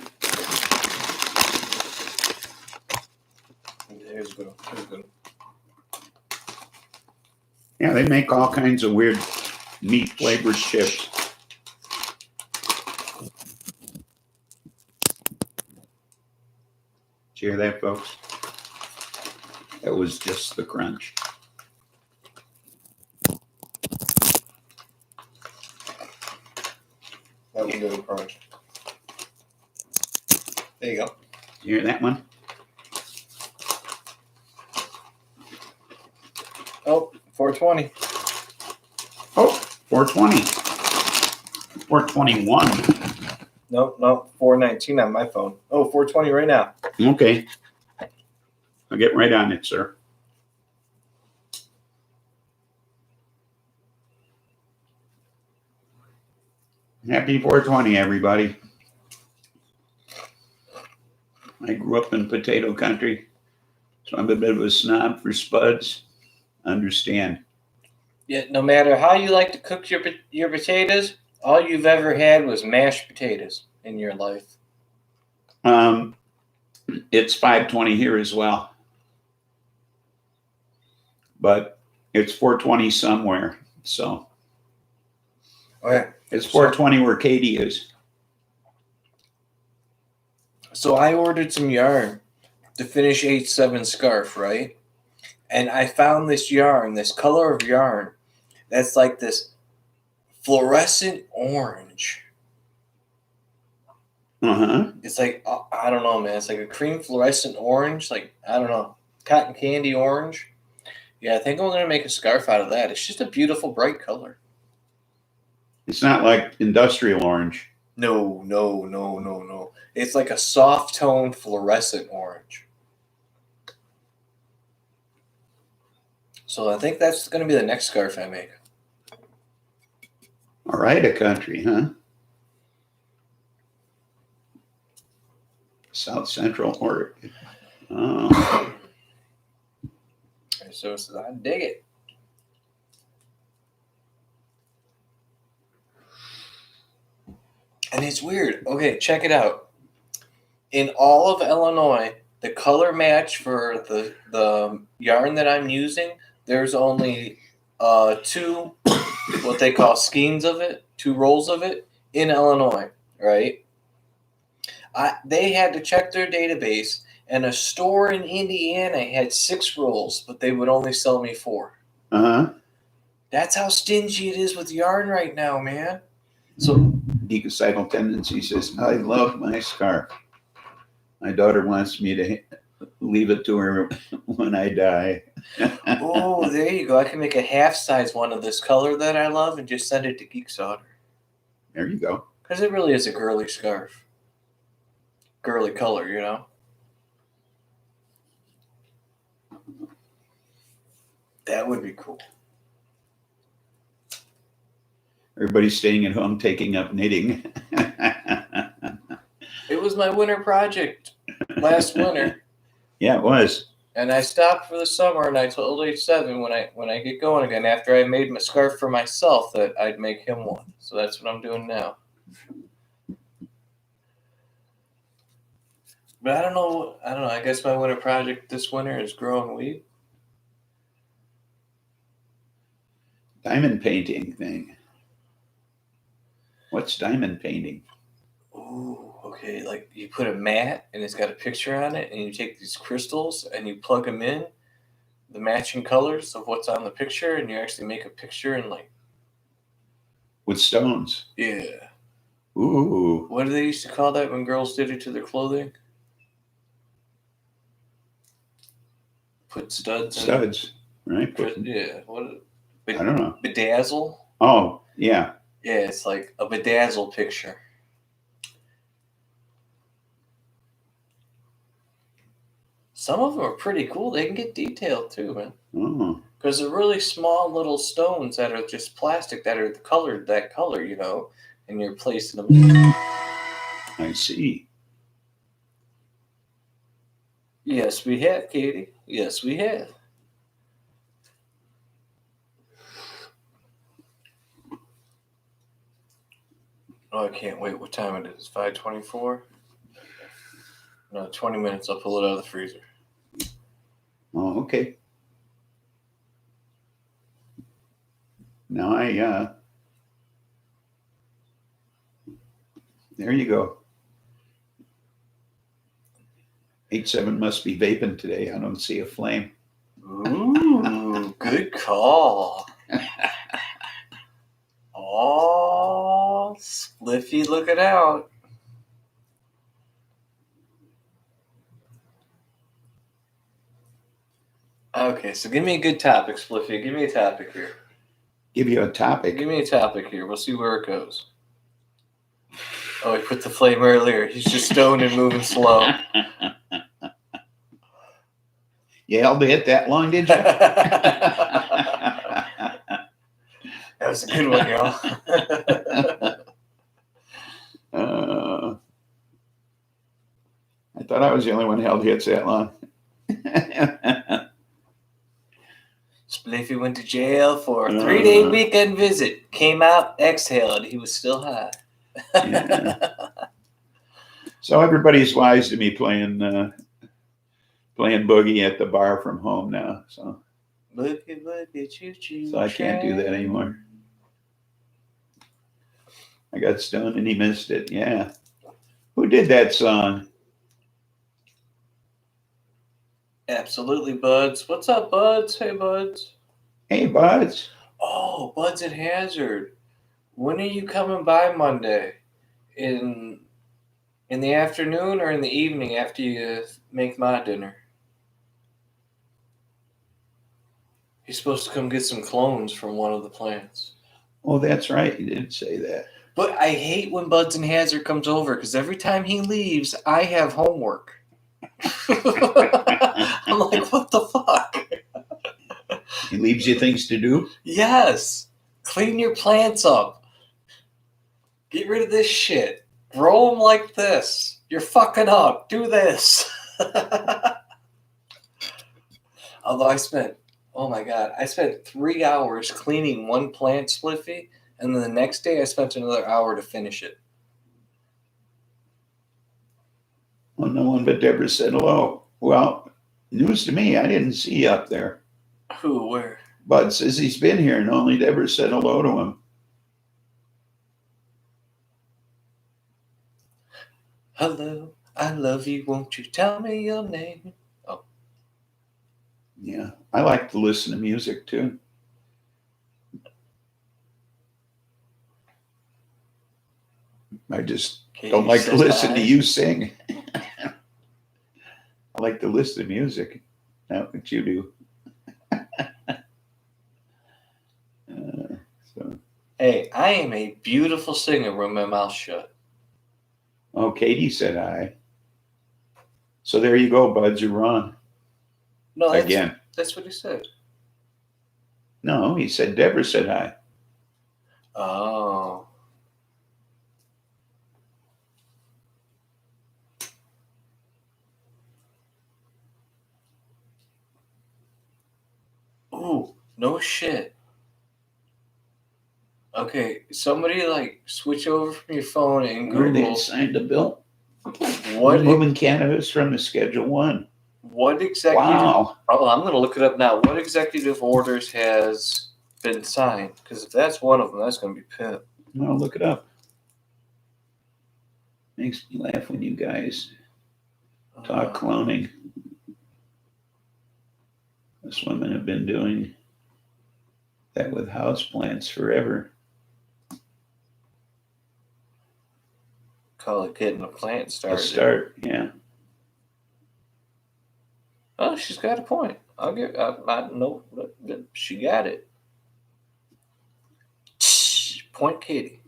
Here's good. Here's good. Yeah, they make all kinds of weird meat flavored chips. Did you hear that, folks? That was just the crunch. That one didn't crunch. There you go. Did you hear that one? Oh, 420. Oh, 420. 421. Nope, 419 on my phone. Oh, 420 right now. Okay. I'll get right on it, sir. Happy 420, everybody. I grew up in potato country, so I'm a bit of a snob for spuds. Understand. Yeah, no matter how you like to cook your potatoes, all you've ever had was mashed potatoes in your life. It's 520 here as well, but it's 420 somewhere. So Okay. it's 420 where Katie is. So I ordered some yarn to finish 8/7 scarf, right? And I found this yarn, this color of yarn, that's like this fluorescent orange. It's like, I don't know, man. It's like a cream fluorescent orange, like, I don't know, cotton candy orange. Yeah, I think I'm going to make a scarf out of that. It's just a beautiful, bright color. It's not like industrial orange. No. It's like a soft tone fluorescent orange. So I think that's going to be the next scarf I make. All right, a country, huh? South Central Oregon. Oh. So I dig it. And it's weird. Okay, check it out. In all of Illinois, the color match for the yarn that I'm using, there's only 2, what they call skeins of it, 2 rolls of it in Illinois, right? They had to check their database, and a store in Indiana had 6 rolls, but they would only sell me 4. Uh-huh. That's how stingy it is with yarn right now, man. So Decucidal tendency says, I love my scarf. My daughter wants me to leave it to her when I die. oh, there you go. I can make a half size one of this color that I love and just send it to Geek Solder. There you go. Because it really is a girly scarf. Girly color, you know? That would be cool. Everybody's staying at home taking up knitting. It was my winter project last winter. Yeah, it was. And I stopped for the summer, and I told H7 when I get going again, after I made my scarf for myself, that I'd make him one. So that's what I'm doing now. But I don't know. I guess my winter project this winter is growing weed. Diamond painting thing. What's diamond painting? Ooh, okay. Like you put a mat and it's got a picture on it, and you take these crystals and you plug them in, the matching colors of what's on the picture, and you actually make a picture and like. With stones. Yeah. Ooh. What do they used to call that when girls did it to their clothing? Put studs. Studs, right? Yeah. What? I don't know. Bedazzle. Oh, yeah. Yeah, it's like a bedazzle picture. Some of them are pretty cool. They can get detailed too, man. Oh. Because they're really small little stones that are just plastic that are colored that color, you know, and you're placing them. I see. Yes, we have, Katie. Yes, we have. Oh, I can't wait. What time it is? 5:24? No, 20 minutes. I'll pull it out of the freezer. Oh, okay. Now there you go. 8-7 must be vaping today. I don't see a flame. Ooh, good call. Oh, Spliffy looking out. Okay, so give me a good topic, Spliffy. Give me a topic here. Give you a topic. Give me a topic here. We'll see where it goes. Oh, he put the flame earlier. He's just stoned and moving slow. You held it that long, did you? That was a good one, y'all. I thought I was the only one who held hits that long. Spliffy went to jail for a 3-day weekend visit. Came out, exhaled. He was still high. Yeah. So everybody's wise to me playing boogie at the bar from home now. So Boogie, choo-choo. I can't do that anymore. I got stoned and he missed it. Yeah. Who did that song? Absolutely, Buds. What's up, Buds? Hey, Buds. Hey, Buds. Oh, Buds and Hazard. When are you coming by Monday? In the afternoon or in the evening after you make my dinner? He's supposed to come get some clones from one of the plants. Oh, that's right. You did say that. But I hate when Buds and Hazard comes over because every time he leaves, I have homework. I'm like, what the fuck? He leaves you things to do? Yes. Clean your plants up. Get rid of this shit. Grow them like this. You're fucking up. Do this. Although I spent 3 hours cleaning one plant, Spliffy, and then the next day I spent another hour to finish it. Well, no one but Deborah said hello. Well, news to me, I didn't see you up there. Who? Where? Bud says he's been here and only Deborah said hello to him. Hello, I love you. Won't you tell me your name? Oh, Yeah, I like to listen to music too. I just Katie don't like to says listen to hi. you sing. I like to listen to music. Not what you do. So, Hey, I am a beautiful singer with my mouth shut. oh, Katie said hi. So there you go, buds. You're wrong No, again. that's what he said. No, he said Deborah said hi. Oh. Ooh, no shit. Okay, somebody like switch over from your phone and Or they Google signed the bill. what Moving cannabis from the Schedule 1. what executive. Wow. Oh, I'm gonna look it up now. What executive orders has been signed? Because if that's one of them, that's gonna be pimp. I'll look it up. Makes me laugh when you guys talk cloning. Us women have been doing that with houseplants forever. Call it getting a plant A started. start, yeah. Oh, she's got a point. I'll give. No, she got it. Point, Katie.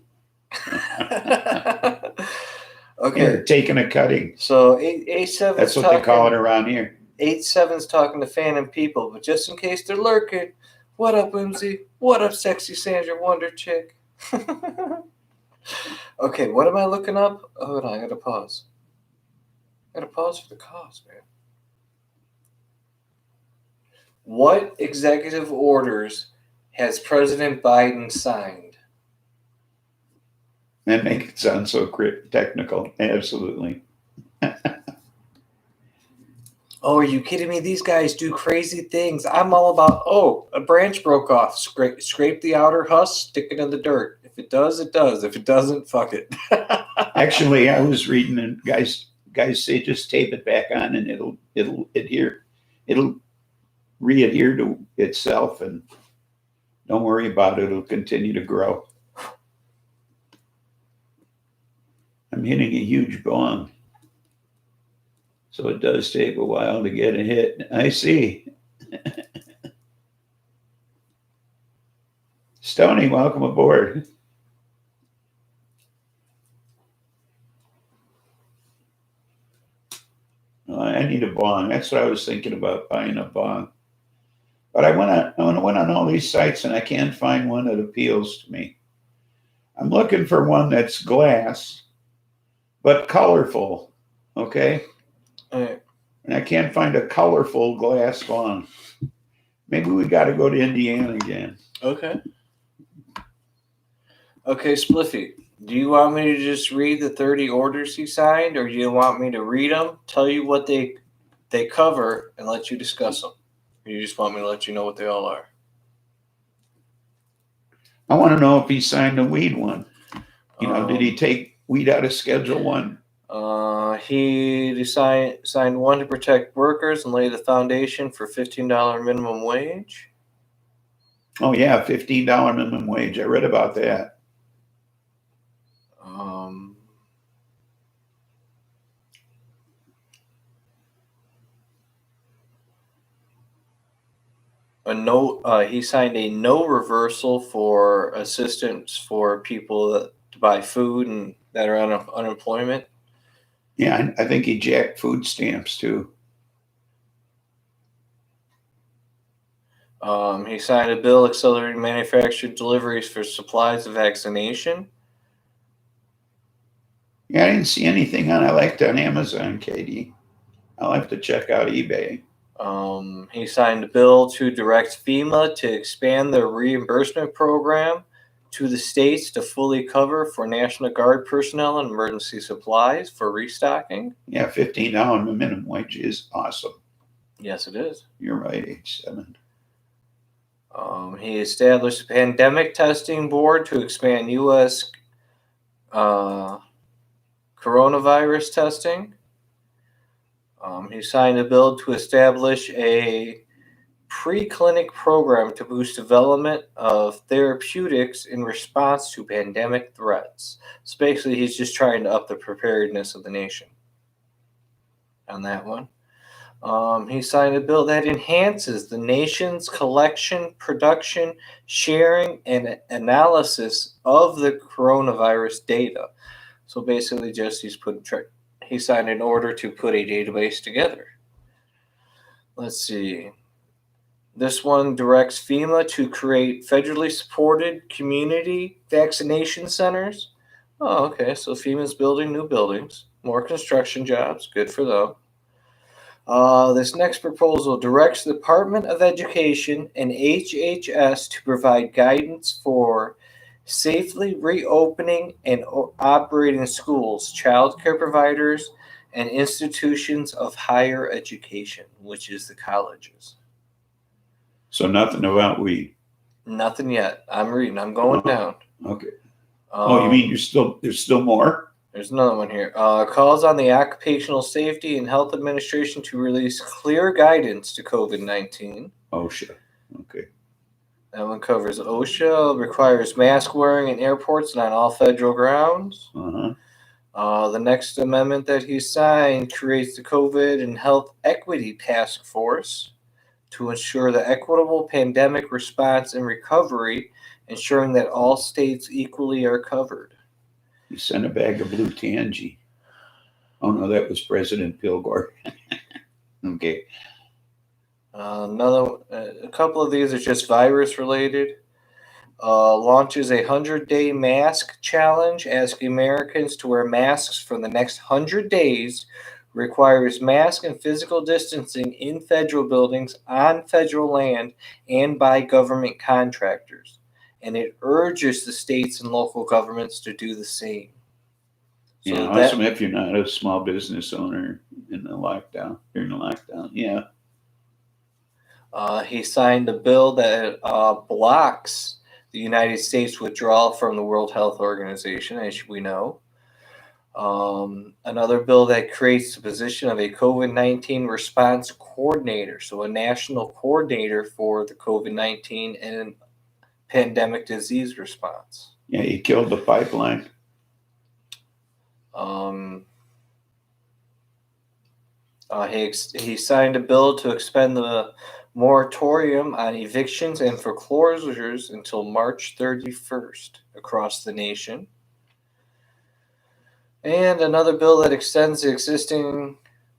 Okay. Here, taking a cutting. So 8-7. That's what they call it around here. 8-7's talking to Phantom people, but just in case they're lurking, what up, Whimsy? What up, sexy Sandra Wonder chick? Okay, what am I looking up? Hold on, I gotta pause. I gotta pause for the cause, man. What executive orders has President Biden signed? That makes it sound so technical. Absolutely. Oh, are you kidding me? These guys do crazy things. I'm all about, oh, a branch broke off. Scrape the outer husk, stick it in the dirt. If it does, it does. If it doesn't, fuck it. Actually, I was reading and guys say just tape it back on and it'll adhere. It'll re-adhere to itself and don't worry about it. It'll continue to grow. I'm hitting a huge bong. So it does take a while to get a hit. I see. Stony, welcome aboard. I need a bong. That's what I was thinking about, buying a bong. But I went on all these sites and I can't find one that appeals to me. I'm looking for one that's glass, but colorful. Okay? All right. And I can't find a colorful glass bong. Maybe we got to go to Indiana again. Okay. Okay, Spliffy, do you want me to just read the 30 orders he signed, or do you want me to read them, tell you what they cover, and let you discuss them? Or you just want me to let you know what they all are? I want to know if he signed the weed one. Did he take weed out of Schedule 1? He signed one to protect workers and lay the foundation for $15 minimum wage. Oh, yeah, $15 minimum wage. I read about that. He signed a no reversal for assistance for people to buy food and that are on unemployment. Yeah, I think he jacked food stamps too. He signed a bill accelerating manufactured deliveries for supplies of vaccination. Yeah, I didn't see anything on. I liked on Amazon, Katie. I'll have to check out eBay. He signed a bill to direct FEMA to expand their reimbursement program to the states to fully cover for National Guard personnel and emergency supplies for restocking. Yeah, $15 minimum wage is awesome. Yes, it is. You're right, 8-7. He established a pandemic testing board to expand U.S. coronavirus testing. He signed a bill to establish a preclinic program to boost development of therapeutics in response to pandemic threats. So basically, he's just trying to up the preparedness of the nation on that one. He signed a bill that enhances the nation's collection, production, sharing, and analysis of the coronavirus data. So basically, just he signed an order to put a database together. Let's see. This one directs FEMA to create federally supported community vaccination centers. Oh, okay. So FEMA's building new buildings, more construction jobs. Good for them. This next proposal directs the Department of Education and HHS to provide guidance for safely reopening and operating schools, child care providers, and institutions of higher education, which is the colleges. So nothing about weed. Nothing yet. I'm reading. I'm going down. Okay. You mean there's still more? There's another one here. Calls on the Occupational Safety and Health Administration to release clear guidance to COVID-19. OSHA. Okay. That one covers OSHA, requires mask wearing in airports and on all federal grounds. The next amendment that he signed creates the COVID and Health Equity Task Force to ensure the equitable pandemic response and recovery, ensuring that all states equally are covered. He sent a bag of blue Tangy. Oh no, that was President Pilgor. Okay. A couple of these are just virus related. Launches a 100-day mask challenge, asking Americans to wear masks for the next 100 days. Requires mask and physical distancing in federal buildings, on federal land, and by government contractors. And it urges the states and local governments to do the same. So yeah, awesome if you're not a small business owner during the lockdown. Yeah. He signed a bill that blocks the United States withdrawal from the World Health Organization, as we know. Another bill that creates the position of a COVID-19 response coordinator, so a national coordinator for the COVID-19 and pandemic disease response. Yeah, he killed the pipeline. He signed a bill to expend the moratorium on evictions and foreclosures until March 31st across the nation. And another bill that extends the existing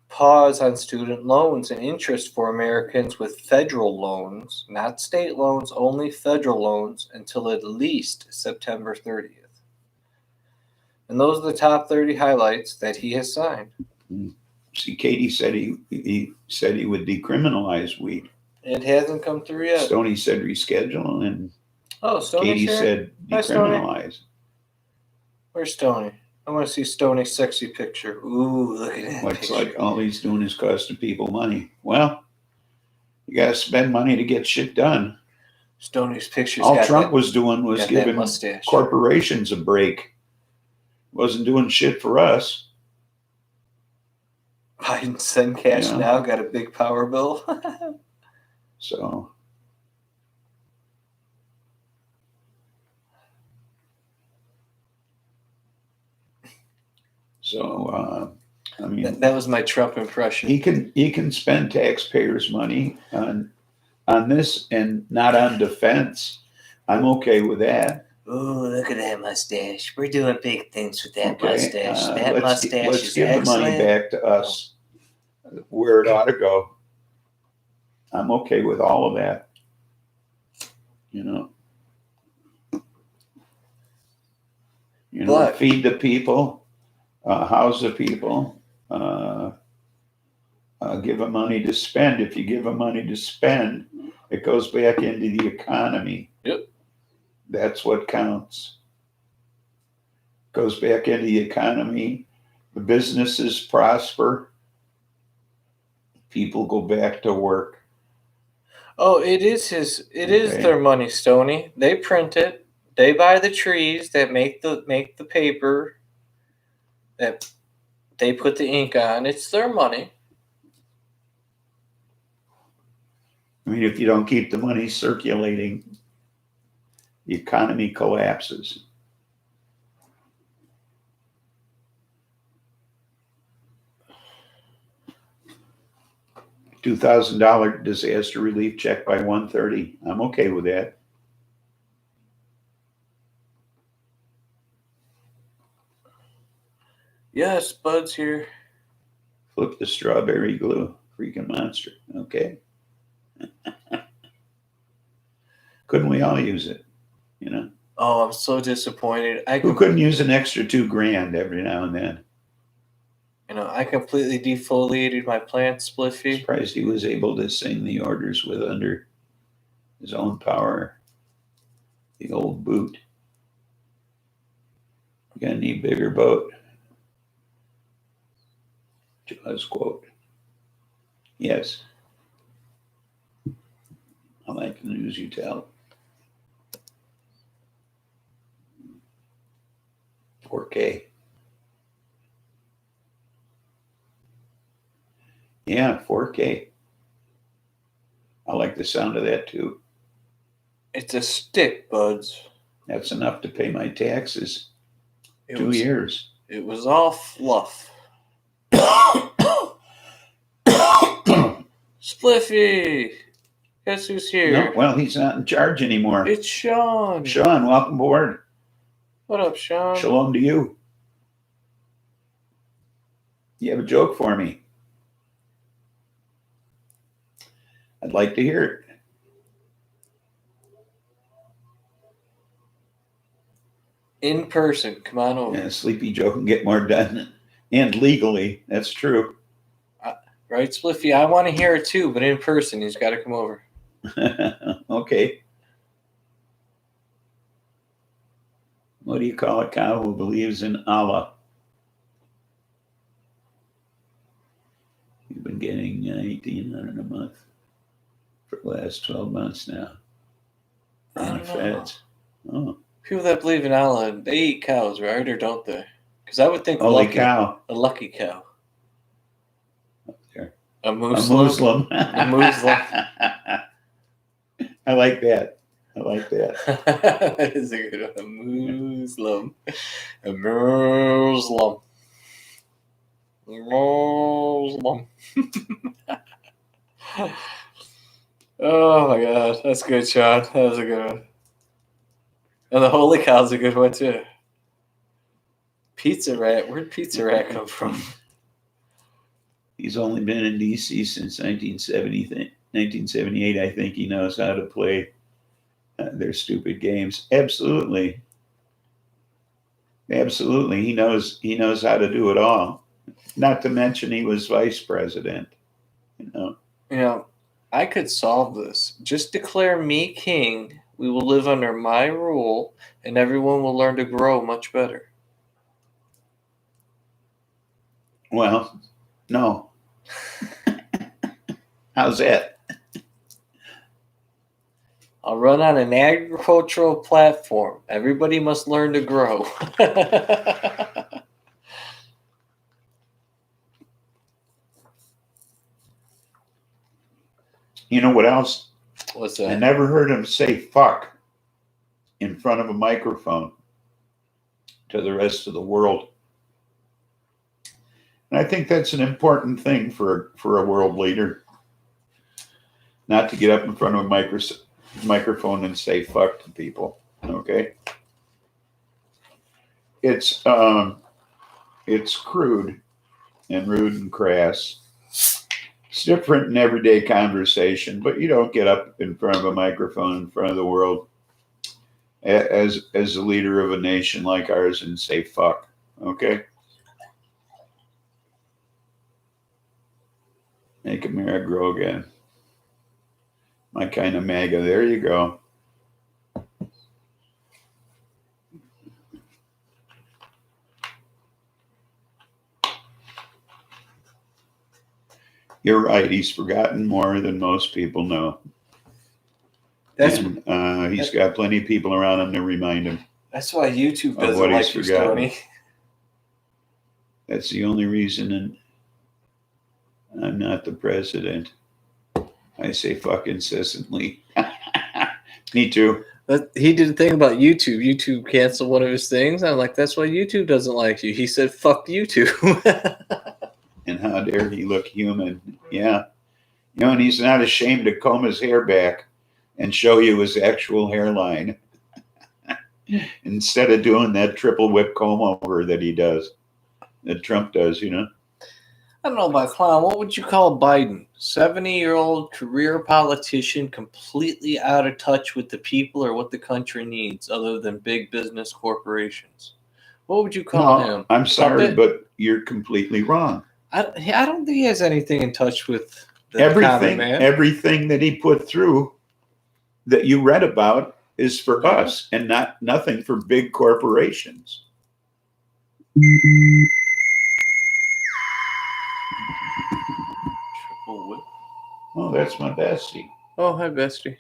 pause on student loans and interest for Americans with federal loans, not state loans, only federal loans, until at least September 30th. And those are the top 30 highlights that he has signed. See, Katie said he said he would decriminalize weed. It hasn't come through yet. Stoney said reschedule, and Stoney's Katie said decriminalize. Where's Stoney? I want to see Stoney's sexy picture. Ooh, look at that Looks picture. like all he's doing is costing people money. Well, you got to spend money to get shit done. Stoney's picture. All Trump was doing was giving mustache. Corporations a break. Wasn't doing shit for us. Biden send cash now. Got a big power bill. So. I mean, that was my Trump impression. He can spend taxpayers' money on this and not on defense. I'm okay with that. Ooh, look at that mustache. We're doing big things with that mustache. That mustache let's is give excellent. The money back to us where it ought to go. I'm okay with all of that. But, feed the people, house the people, give them money to spend. If you give them money to spend, it goes back into the economy. Yep. That's what counts. Goes back into the economy. The businesses prosper. People go back to work. Oh, it is their money, Stoney. They print it. They buy the trees that make the paper. that they put the ink on. It's their money. I mean, if you don't keep the money circulating, the economy collapses. $2,000 disaster relief check by 1:30. I'm okay with that. Yes, Bud's here. Flip the strawberry glue. Freaking monster. Okay. Couldn't we all use it? You know? Oh, I'm so disappointed. Who couldn't use an extra $2,000 every now and then? You know, I completely defoliated my plant, Spliffy. Surprised he was able to sing the orders with under his own power. The old boot. You're gonna need bigger boat. Jaws quote. Yes. I like the news you tell. 4K. Yeah, 4K. I like the sound of that too. It's a stick, Buds. That's enough to pay my taxes. It 2 was, years. It was all fluff. Spliffy! Guess who's here? No, well, he's not in charge anymore. It's Sean. Sean, welcome aboard. What up, Sean? Shalom to you. You have a joke for me? I'd like to hear it. In person. Come on over. Yeah, sleepy joke and get more done. And legally, that's true. Right, Spliffy? I want to hear it too, but in person, he's got to come over. Okay. What do you call a cow who believes in Allah? You've been getting $1,800 a month for the last 12 months now. I On don't the know. feds. Oh, People that believe in Allah, they eat cows, right? Or don't they? Because I would think holy cow. a lucky cow. There. A A Muslim. Muslim. A Muslim. I like that. I like that. That is a good one. A Muslim. A Muslim. Muslim. Oh my God. That's good, Sean. That was a good one. And the holy cow's a good one too. Pizza Rat. Where'd Pizza Rat come from? He's only been in D.C. since 1978. I think he knows how to play their stupid games. Absolutely. Absolutely. He knows how to do it all. Not to mention he was vice president. You know, I could solve this. Just declare me king. We will live under my rule, and everyone will learn to grow much better. well, no. How's that? I'll run on an agricultural platform. Everybody must learn to grow. You know what else? What's I that? never heard him say fuck in front of a microphone to the rest of the world. And I think that's an important thing for a world leader. Not to get up in front of a microphone and say fuck to people. Okay? It's crude and rude and crass. It's different in everyday conversation, but you don't get up in front of a microphone in front of the world as the leader of a nation like ours and say fuck. Okay? Make America grow again. My kind of MAGA. There you go. You're right. He's forgotten more than most people know. He's got plenty of people around him to remind him. That's why YouTube Of doesn't what like he's you, forgotten. Stoney. That's the only reason, and I'm not the president. I say fuck incessantly. Me too. But he did a thing about YouTube. YouTube canceled one of his things. I'm like, that's why YouTube doesn't like you. He said, fuck YouTube. And how dare he look human? Yeah. You know, and he's not ashamed to comb his hair back and show you his actual hairline instead of doing that triple whip comb over that he does, that Trump does, you know? I don't know about clown. What would you call Biden? 70-year-old career politician completely out of touch with the people or what the country needs other than big business corporations. What would you call him? I'm sorry, Puppet? but you're completely wrong. I don't think he has anything in touch with the common man. Everything that he put through that you read about is for us and nothing for big corporations. Triple whip. Oh, that's my bestie. Oh, hi, Bestie.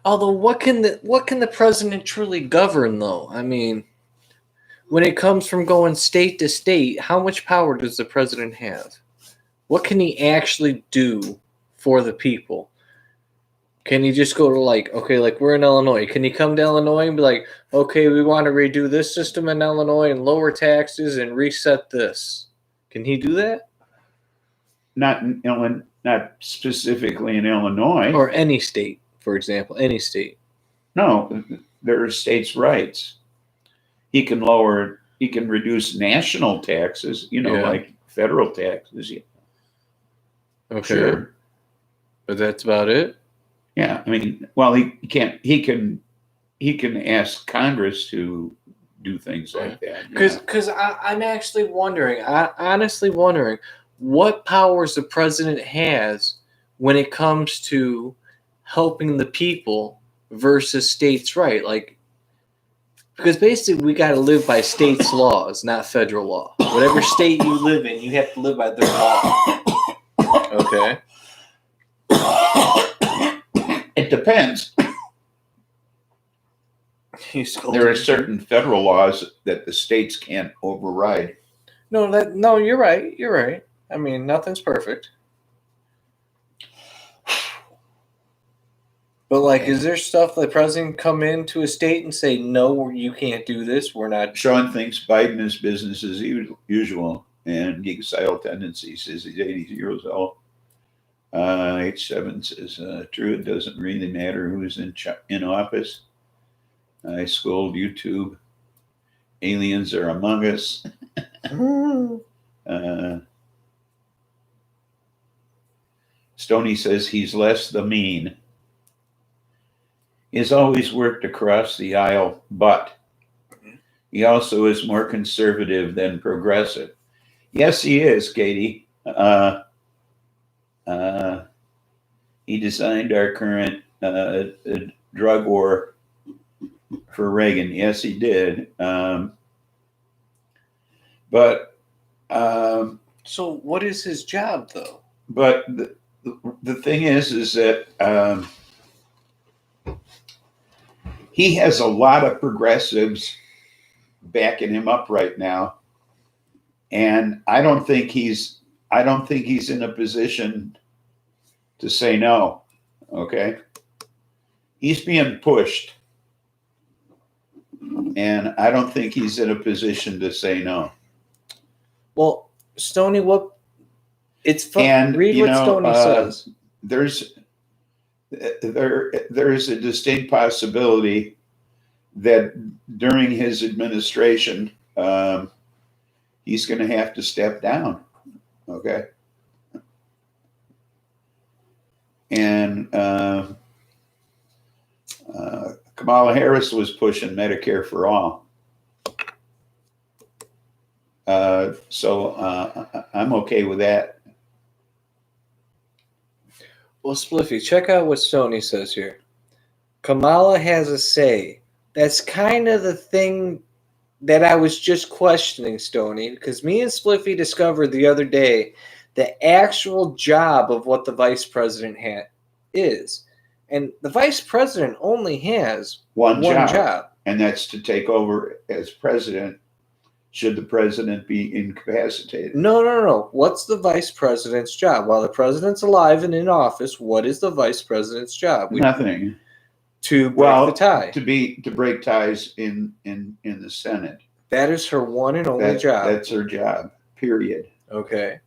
Although, what can the president truly govern, though? I mean, when it comes from going state to state, how much power does the president have? What can he actually do for the people? Can he just go to like we're in Illinois. Can he come to Illinois and be like, okay, we want to redo this system in Illinois and lower taxes and reset this? Can he do that? Not specifically in Illinois. Or any state, for example, any state. No, there are states' rights. He can reduce national taxes, like federal taxes. Yeah. Okay. Sure. But that's about it? Yeah, I mean, well, he can ask Congress to do things like that. Because I'm actually wondering, honestly wondering, what powers the president has when it comes to helping the people versus states' right. Like, because basically we got to live by states' laws, not federal law. Whatever state you live in, you have to live by their law. Okay. It depends. There are certain federal laws that the states can't override. No, you're right. You're right. I mean, nothing's perfect. But like, is there stuff the president come into a state and say, no, you can't do this? We're not. Sean thinks Biden is business as usual and geekocidal tendencies. Says he's 80 years old. H7 says, true, it doesn't really matter who's in office. I scold YouTube. Aliens are among us. Stoney says he's less the mean. He's always worked across the aisle, but he also is more conservative than progressive. Yes, he is, Katie. He designed our current drug war for Reagan. Yes, he did. So what is his job, though? But the thing is that he has a lot of progressives backing him up right now, and I don't think he's in a position to say no. Okay, he's being pushed, and I don't think he's in a position to say no. Well, Stoney, it's fun. And read what Stoney says. There is a distinct possibility that during his administration, he's going to have to step down. Okay. And Kamala Harris was pushing Medicare for all. So I'm okay with that. Well, Spliffy, check out what Stoney says here. Kamala has a say. That's kind of the thing that I was just questioning, Stoney, because me and Spliffy discovered the other day the actual job of what the vice president is. And the vice president only has One job. job. And that's to take over as president should the president be incapacitated. No. What's the vice president's job? While the president's alive and in office, what is the vice president's job? Nothing. To break the tie. To break ties in the Senate. That is her one and only job. That's her job. Period. Okay.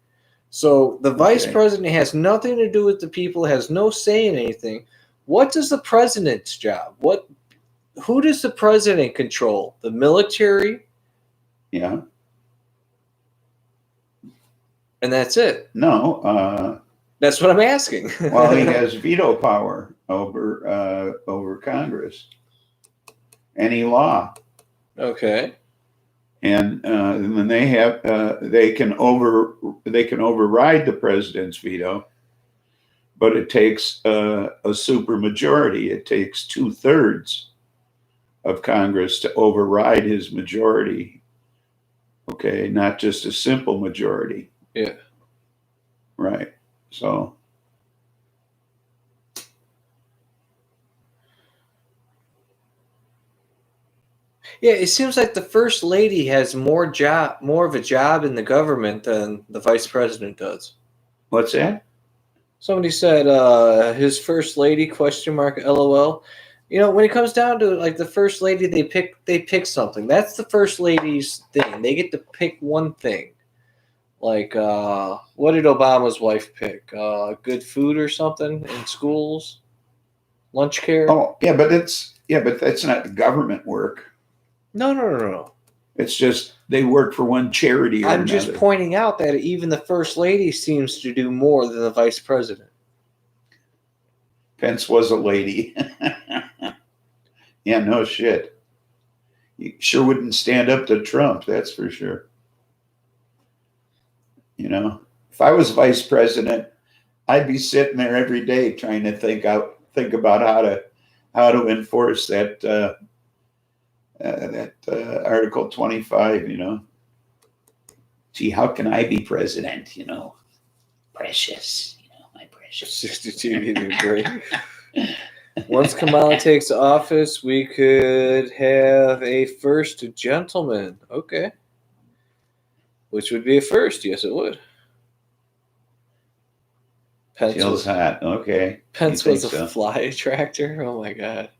So the vice president has nothing to do with the people, has no say in anything. What is the president's job? Who does the president control? The military? Yeah. And that's it. No. That's what I'm asking. Well, he has veto power over Congress. Any law. Okay. And then they can override the president's veto, but it takes a supermajority. It takes 2/3 of Congress to override his majority. Okay, not just a simple majority. Yeah. Right. So. Yeah, it seems like the first lady has more of a job in the government than the vice president does. What's that? Somebody said his first lady ? LOL. You know, when it comes down to like the first lady, they pick something. That's the first lady's thing. They get to pick one thing. Like what did Obama's wife pick? Good food or something in schools? Lunch care? Oh, yeah, but that's not government work. No. It's just they work for one charity or I'm another. just pointing out that even the first lady seems to do more than the vice president. Pence was a lady. Yeah, no shit. He sure wouldn't stand up to Trump, that's for sure. You know, if I was vice president, I'd be sitting there every day trying to think about how to enforce that Article 25, you know. Gee, how can I be president, you know? Precious, you know, my precious. 62, you do great. Once Kamala takes office, we could have a first gentleman. Okay. Which would be a first. Yes, it would. Pence Feels hot. Okay. Pence was a fly attractor. Oh, my God.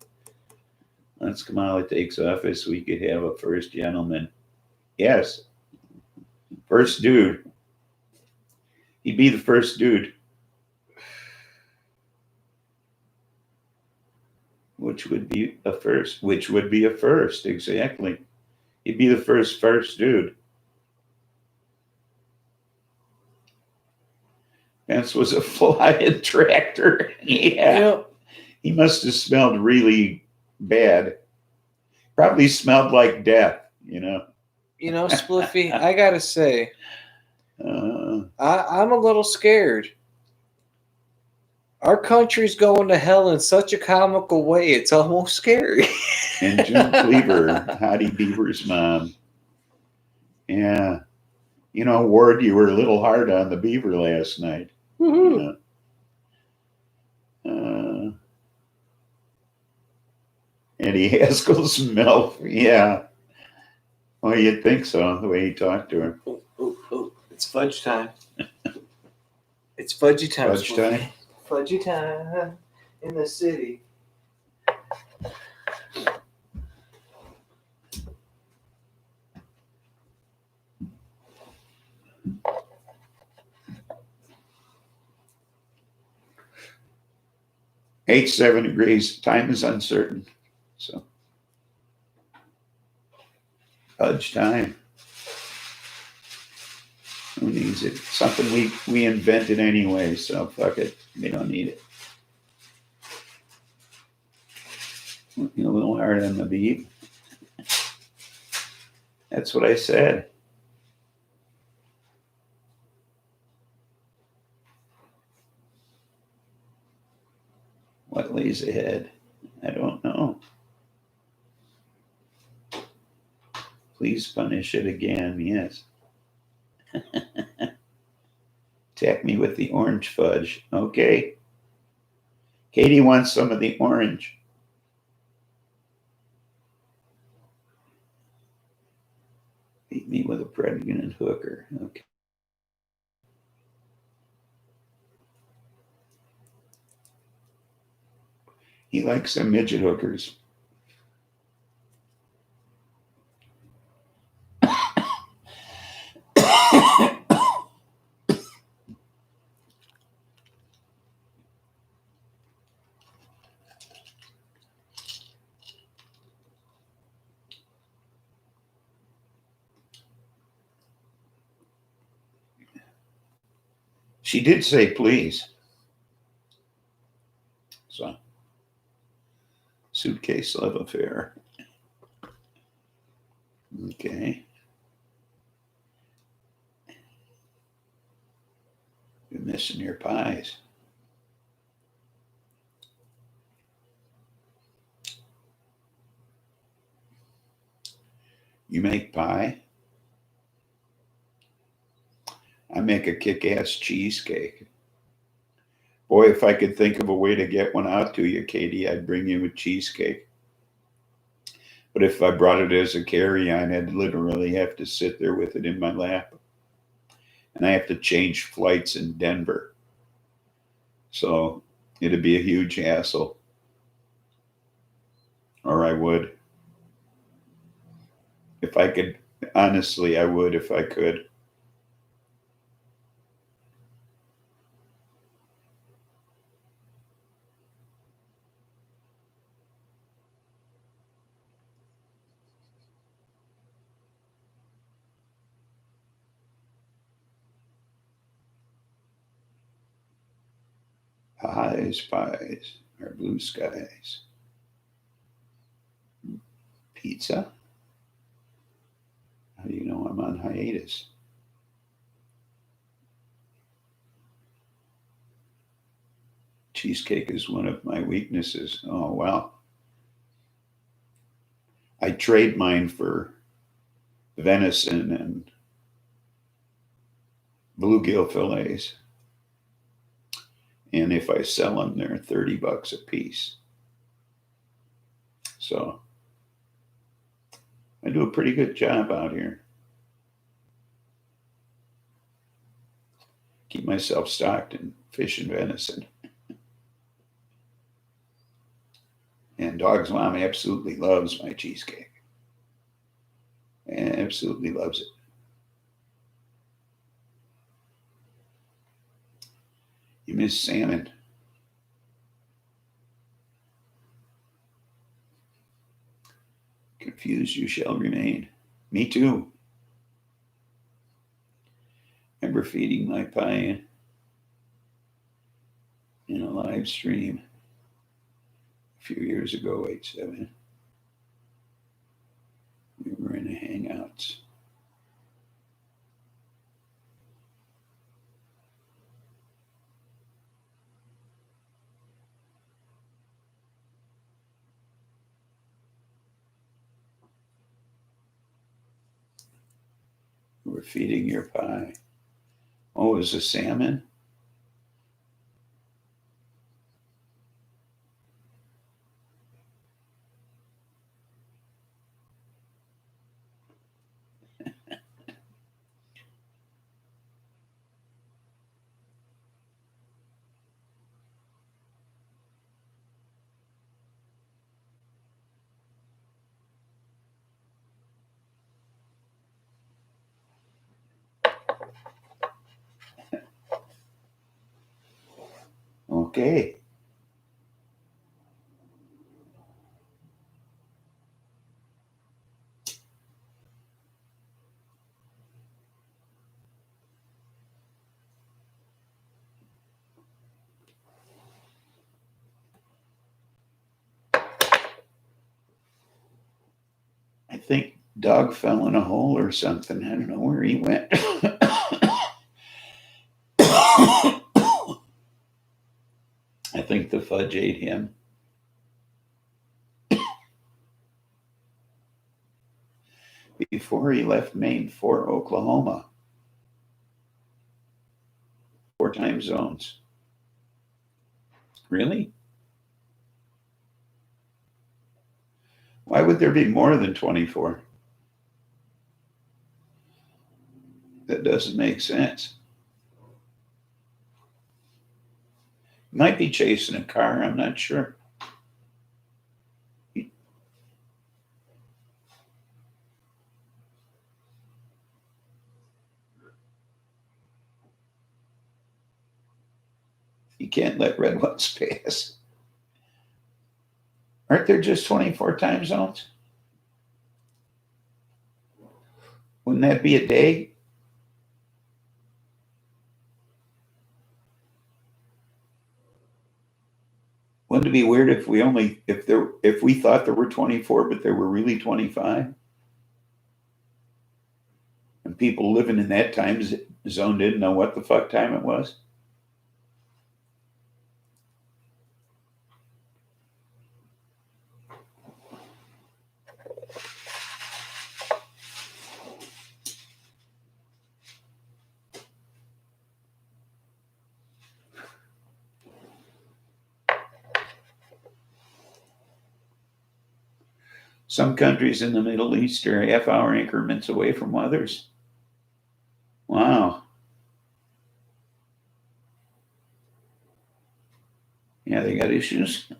Once Kamala takes office, we could have a first gentleman. Yes. First dude. He'd be the first dude. Which would be a first. Exactly. He'd be the first dude. Pence was a fly attractor. Yeah. You know, he must have smelled really bad. Probably smelled like death, you know. You know, Spliffy, I got to say, I'm a little scared. Our country's going to hell in such a comical way, it's almost scary. And June Cleaver, Hottie Beaver's mom. Yeah. You know, Ward, you were a little hard on the beaver last night. Woohoo. Eddie Haskell's MILF. Yeah. Well, you'd think so, the way he talked to her. Oh. It's fudge time. It's fudgy time. Fudge time? Fudgy time in the city. Eight 7 degrees. Time is uncertain. So, fudge time. Who needs it? Something we invented anyway, so fuck it. We don't need it. A little hard on the beat. That's what I said. What lays ahead? I don't know. Please punish it again, yes. Attack me with the orange fudge. Okay. Katie wants some of the orange. Beat me with a pregnant hooker. Okay. He likes some midget hookers. She did say please. So, suitcase love affair. Okay. You're missing your pies. You make pie? I make a kick-ass cheesecake. Boy, if I could think of a way to get one out to you, Katie, I'd bring you a cheesecake. But if I brought it as a carry-on, I'd literally have to sit there with it in my lap. And I have to change flights in Denver. So it'd be a huge hassle. Or I would. If I could, honestly, I would if I could. Pies are blue skies. Pizza? How do you know I'm on hiatus? Cheesecake is one of my weaknesses. Oh, well. I trade mine for venison and bluegill fillets. And if I sell them, they're $30 a piece. So I do a pretty good job out here. Keep myself stocked in fish and venison. And Dog's mom absolutely loves my cheesecake. Absolutely loves it. You miss salmon. Confused you shall remain. Me too. Remember feeding my pie in a live stream a few years ago, 8-7. We were in a Hangouts. We were feeding your pie. Oh, it was a salmon? Okay. I think Doug fell in a hole or something. I don't know where he went. I think the fudge ate him. Before he left Maine for Oklahoma. 4 time zones. Really? Why would there be more than 24? That doesn't make sense. Might be chasing a car, I'm not sure. You can't let red ones pass. Aren't there just 24 time zones? Wouldn't that be a day? Wouldn't it be weird if we thought there were 24, but there were really 25? And people living in that time zone didn't know what the fuck time it was? Some countries in the Middle East are half-hour increments away from others. Wow. Yeah, they got issues.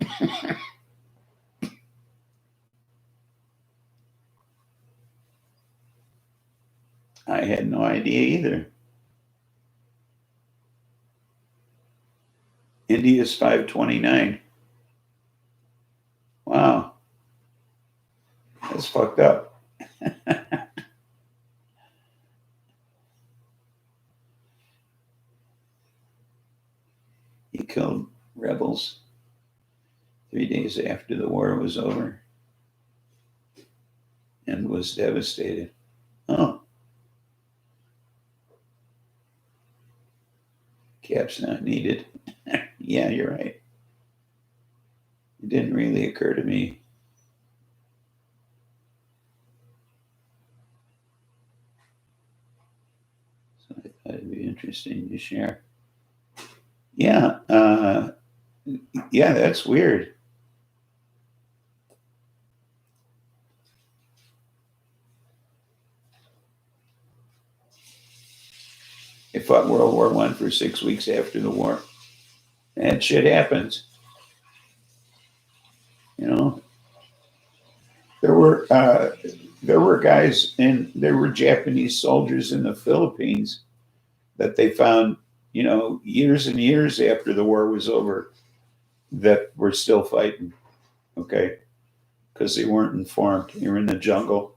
I had no idea either. India's 5:29. Wow. That's fucked up. He killed rebels 3 days after the war was over and was devastated. Oh. Caps not needed. Yeah, you're right. It didn't really occur to me. So I thought it'd be interesting to share. Yeah, yeah, that's weird. They fought World War I for 6 weeks after the war. That shit happens. You know, there were guys and there were Japanese soldiers in the Philippines that they found, years and years after the war was over that were still fighting. Okay, because they weren't informed. They were in the jungle,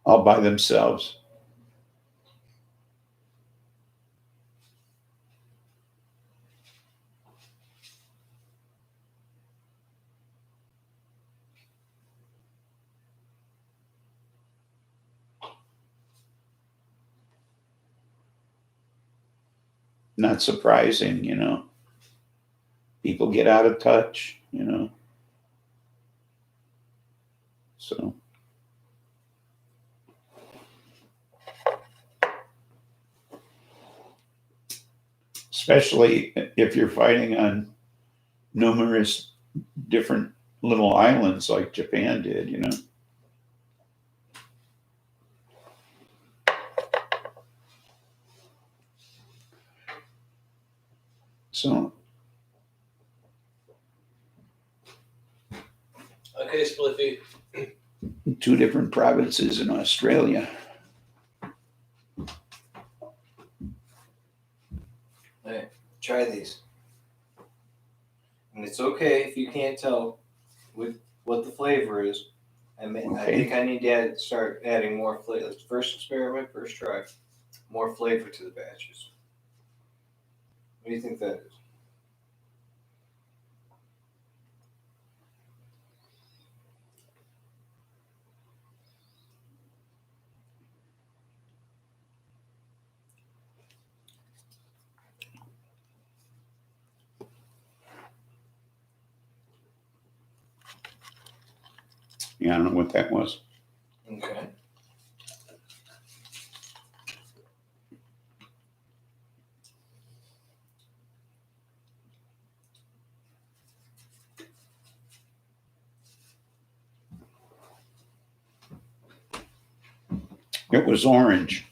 all by themselves. Not surprising, people get out of touch, so especially if you're fighting on numerous different little islands like Japan did. So Okay, Spliffy. 2 different provinces in Australia. Hey, try these. And it's okay if you can't tell what the flavor is. I think I need to start adding more flavor. First experiment, first try. More flavor to the batches. What do you think that is? Yeah, I don't know what that was. Okay. It was orange.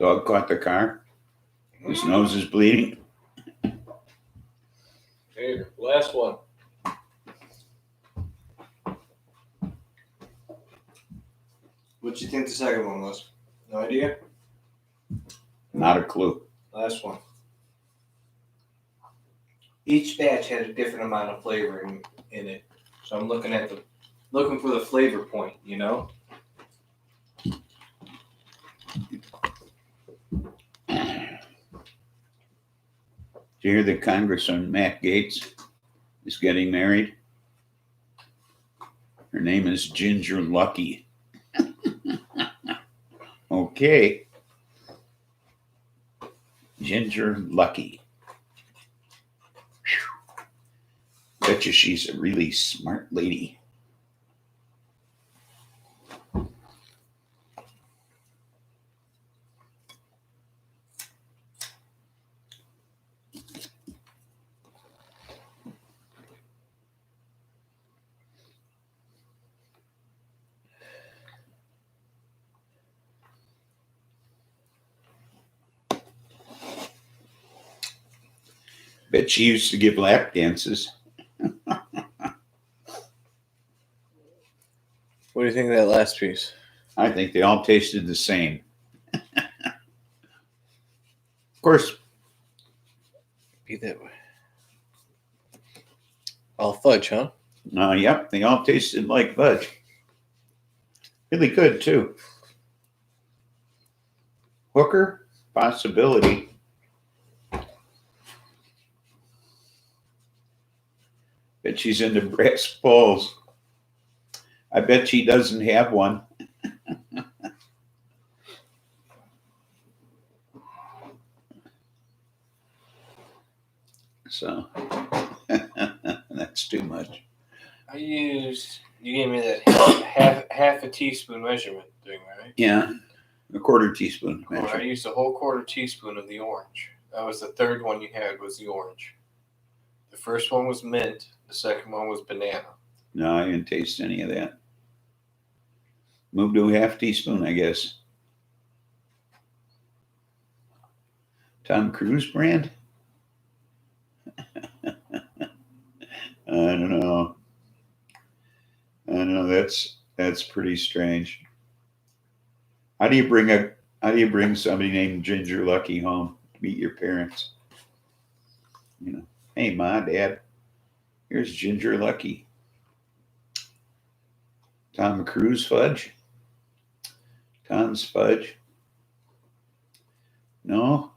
Dog caught the car. His nose is bleeding. Here, last one. What you think the second one was? No idea? Not a clue. Last one. Each batch had a different amount of flavor in it. So I'm looking for the flavor point, you know? Did you hear that Congressman Matt Gaetz is getting married? Her name is Ginger Lucky. Okay. Ginger Lucky. Bet you she's a really smart lady. Bet she used to give lap dances. What do you think of that last piece? I think they all tasted the same. Of course, Be that way. All fudge, huh? yep, they all tasted like fudge. Really good, too. Hooker, possibility. Bet she's into brass balls. I bet she doesn't have one. So that's too much. You gave me that half a teaspoon measurement thing, right? Yeah, a quarter teaspoon. I used a whole quarter teaspoon of the orange. That was the third one you had, was the orange. The first one was mint. The second one was banana. No, I didn't taste any of that. Move to a half teaspoon, I guess. Tom Cruise brand? I don't know. That's pretty strange. How do you bring somebody named Ginger Lucky home to meet your parents? You know, hey Ma, Dad, here's Ginger Lucky. Tom Cruise fudge? Tom's fudge? No.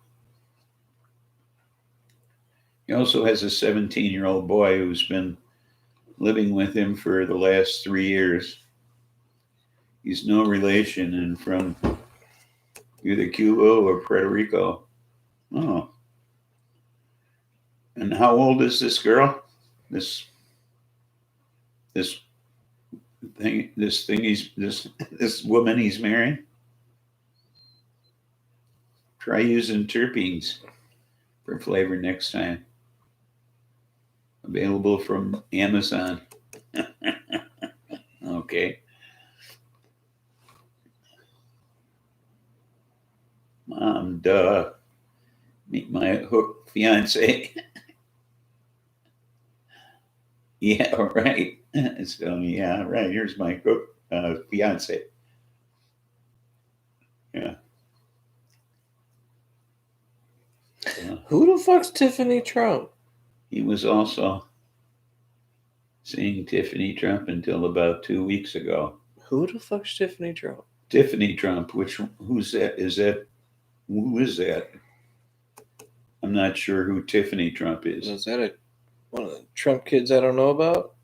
He also has a 17-year-old boy who's been living with him for the last 3 years. He's no relation and from either Cuba or Puerto Rico. Oh. And how old is this girl? This woman he's marrying? Try using terpenes for flavor next time. Available from Amazon. Okay. Mom, duh. Meet my hook fiance. Yeah, right. So, yeah, right. Here's my hook fiance. Yeah. Who the fuck's Tiffany Trump? He was also seeing Tiffany Trump until about 2 weeks ago. Who the fuck's Tiffany Trump? Tiffany Trump, who's that? Who is that? I'm not sure who Tiffany Trump is. Is that one of the Trump kids I don't know about?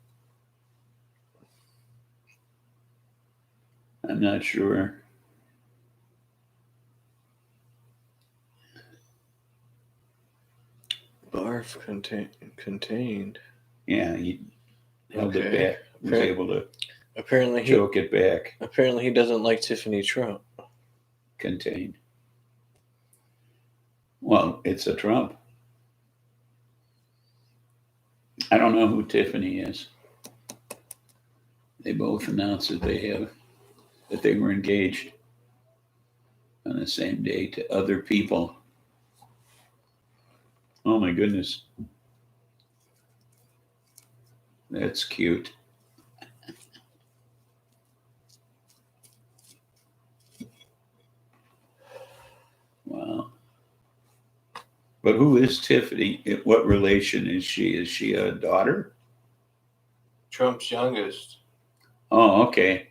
I'm not sure. Barf contained. Yeah, he held it Okay. back. Was able to Apparently he choke it back. apparently he doesn't like Tiffany Trump. Contained. Well, it's a Trump. I don't know who Tiffany is. They both announced that they were engaged on the same day to other people. Oh my goodness. That's cute. Wow. But who is Tiffany? What relation is she? Is she a daughter? Trump's youngest. Oh, okay.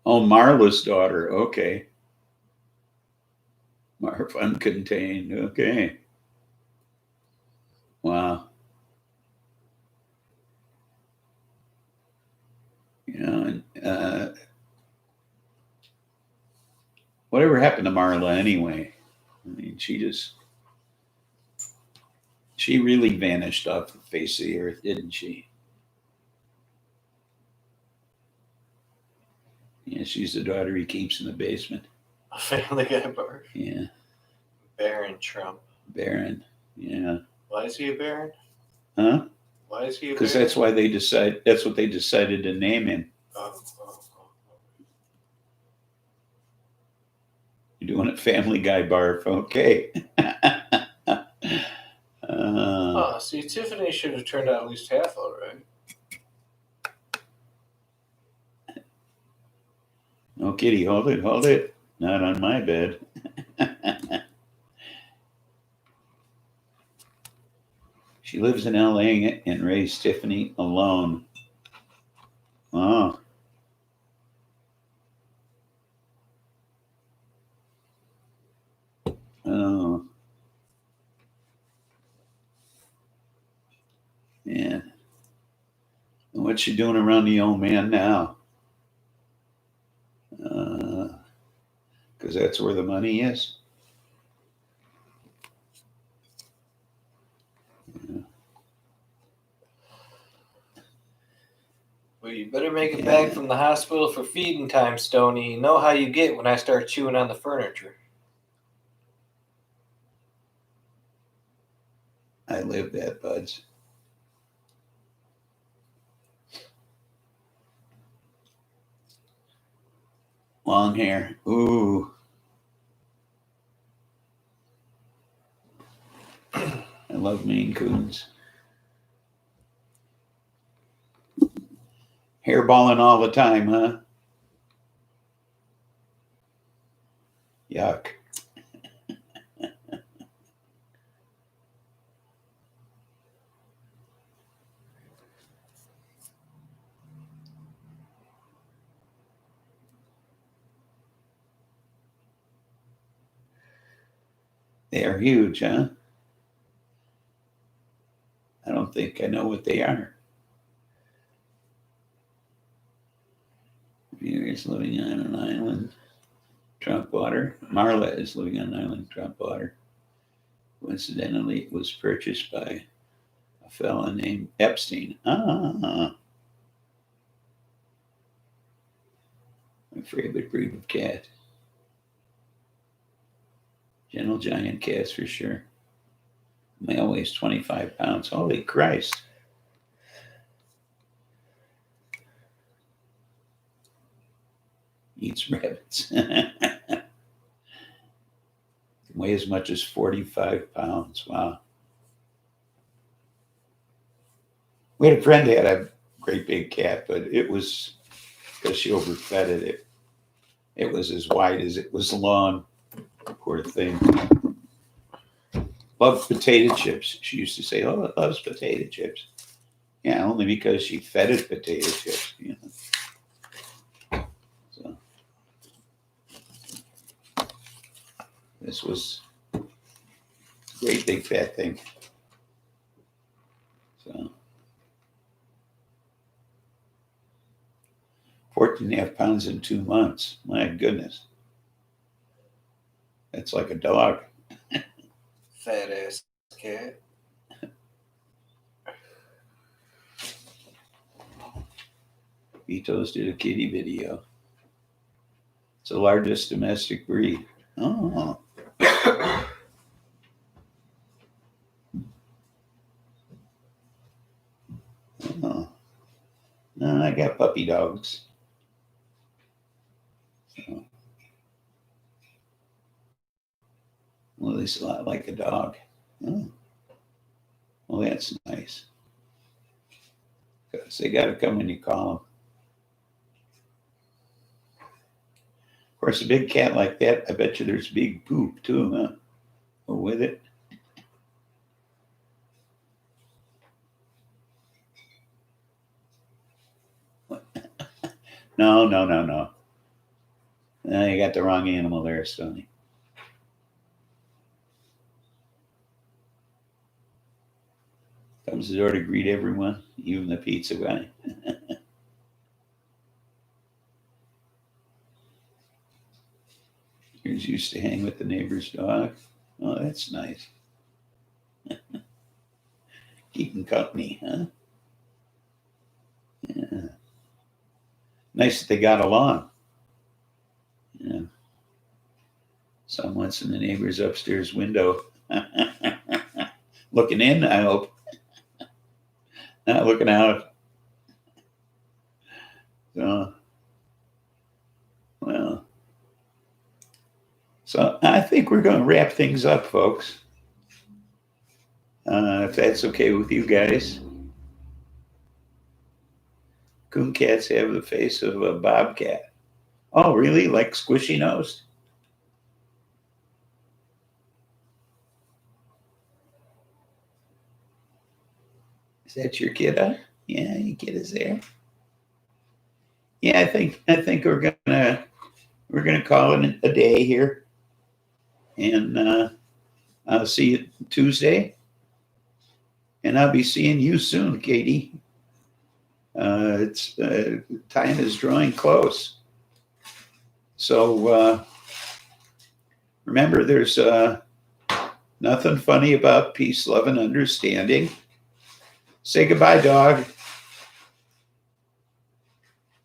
Oh, Marla's daughter. Okay. Marv uncontained. Okay. Wow. You know, and whatever happened to Marla anyway? I mean, she really vanished off the face of the earth, didn't she? Yeah, she's the daughter he keeps in the basement. A Family Guy bar. Yeah. Baron Trump. Baron. Yeah. Why is he a baron? Huh? Why is he a Because baron? that's what they decided to name him. Oh. You're doing a Family Guy barf. Okay. See, Tiffany should have turned out at least half all right. No, kitty, hold it. Not on my bed. She lives in LA and raised Tiffany alone. Oh. Oh. Yeah. And what's she doing around the old man now? Because that's where the money is. Yeah. Well, you better make it back from the hospital for feeding time, Stoney. You know how you get when I start chewing on the furniture. I lived that, buds. Long hair. Ooh. I love Maine Coons. Hairballing all the time, huh? Yuck. They are huge, huh? I don't think I know what they are. Viewers living on an island. Trump water. Marla is living on an island. Trump water. Coincidentally, it was purchased by a fella named Epstein. My favorite breed of cat. Gentle giant cats for sure. Male weighs 25 pounds. Holy Christ. Eats rabbits. Weigh as much as 45 pounds. Wow. We had a friend that had a great big cat, but it was because she overfed it. It was as wide as it was long. Poor thing. Loved potato chips. She used to say, "Oh, it loves potato chips." Yeah, only because she fed it potato chips. You know. So this was a great big fat thing. So 14.5 pounds in 2 months. My goodness. That's like a dog. Fat ass cat. Vito's did a kitty video. It's the largest domestic breed. Oh. Oh. No, I got puppy dogs. So. Well, at least a lot like a dog. Oh. Well, that's nice. Because they got to come when you call them. Of course, a big cat like that, I bet you there's big poop too, huh? Or with it. No. No, you got the wrong animal there, Stoney. Comes to the door to greet everyone, even the pizza guy. Here's used to hang with the neighbor's dog. Oh, that's nice. Keeping company, huh? Yeah. Nice that they got along. Yeah. Someone's in the neighbor's upstairs window. Looking in, I hope. Not looking out. So, well. So I think we're going to wrap things up, folks. If that's okay with you guys. Coon cats have the face of a bobcat. Oh, really? Like squishy nosed? Is that your kid? Huh? Yeah, your kid is there. Yeah, I think we're gonna call it a day here, and I'll see you Tuesday, and I'll be seeing you soon, Katie. It's time is drawing close, so remember, there's nothing funny about peace, love, and understanding. Say goodbye, dog.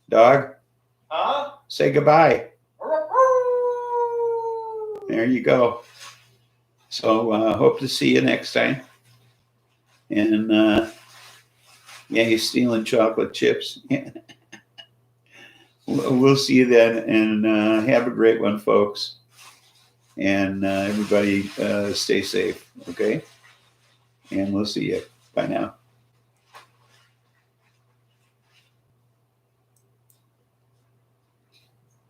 Dog. Huh? Say goodbye. There you go. So hope to see you next time. And yeah, he's stealing chocolate chips. We'll see you then, and have a great one, folks. And everybody stay safe, okay? And we'll see you. Bye now.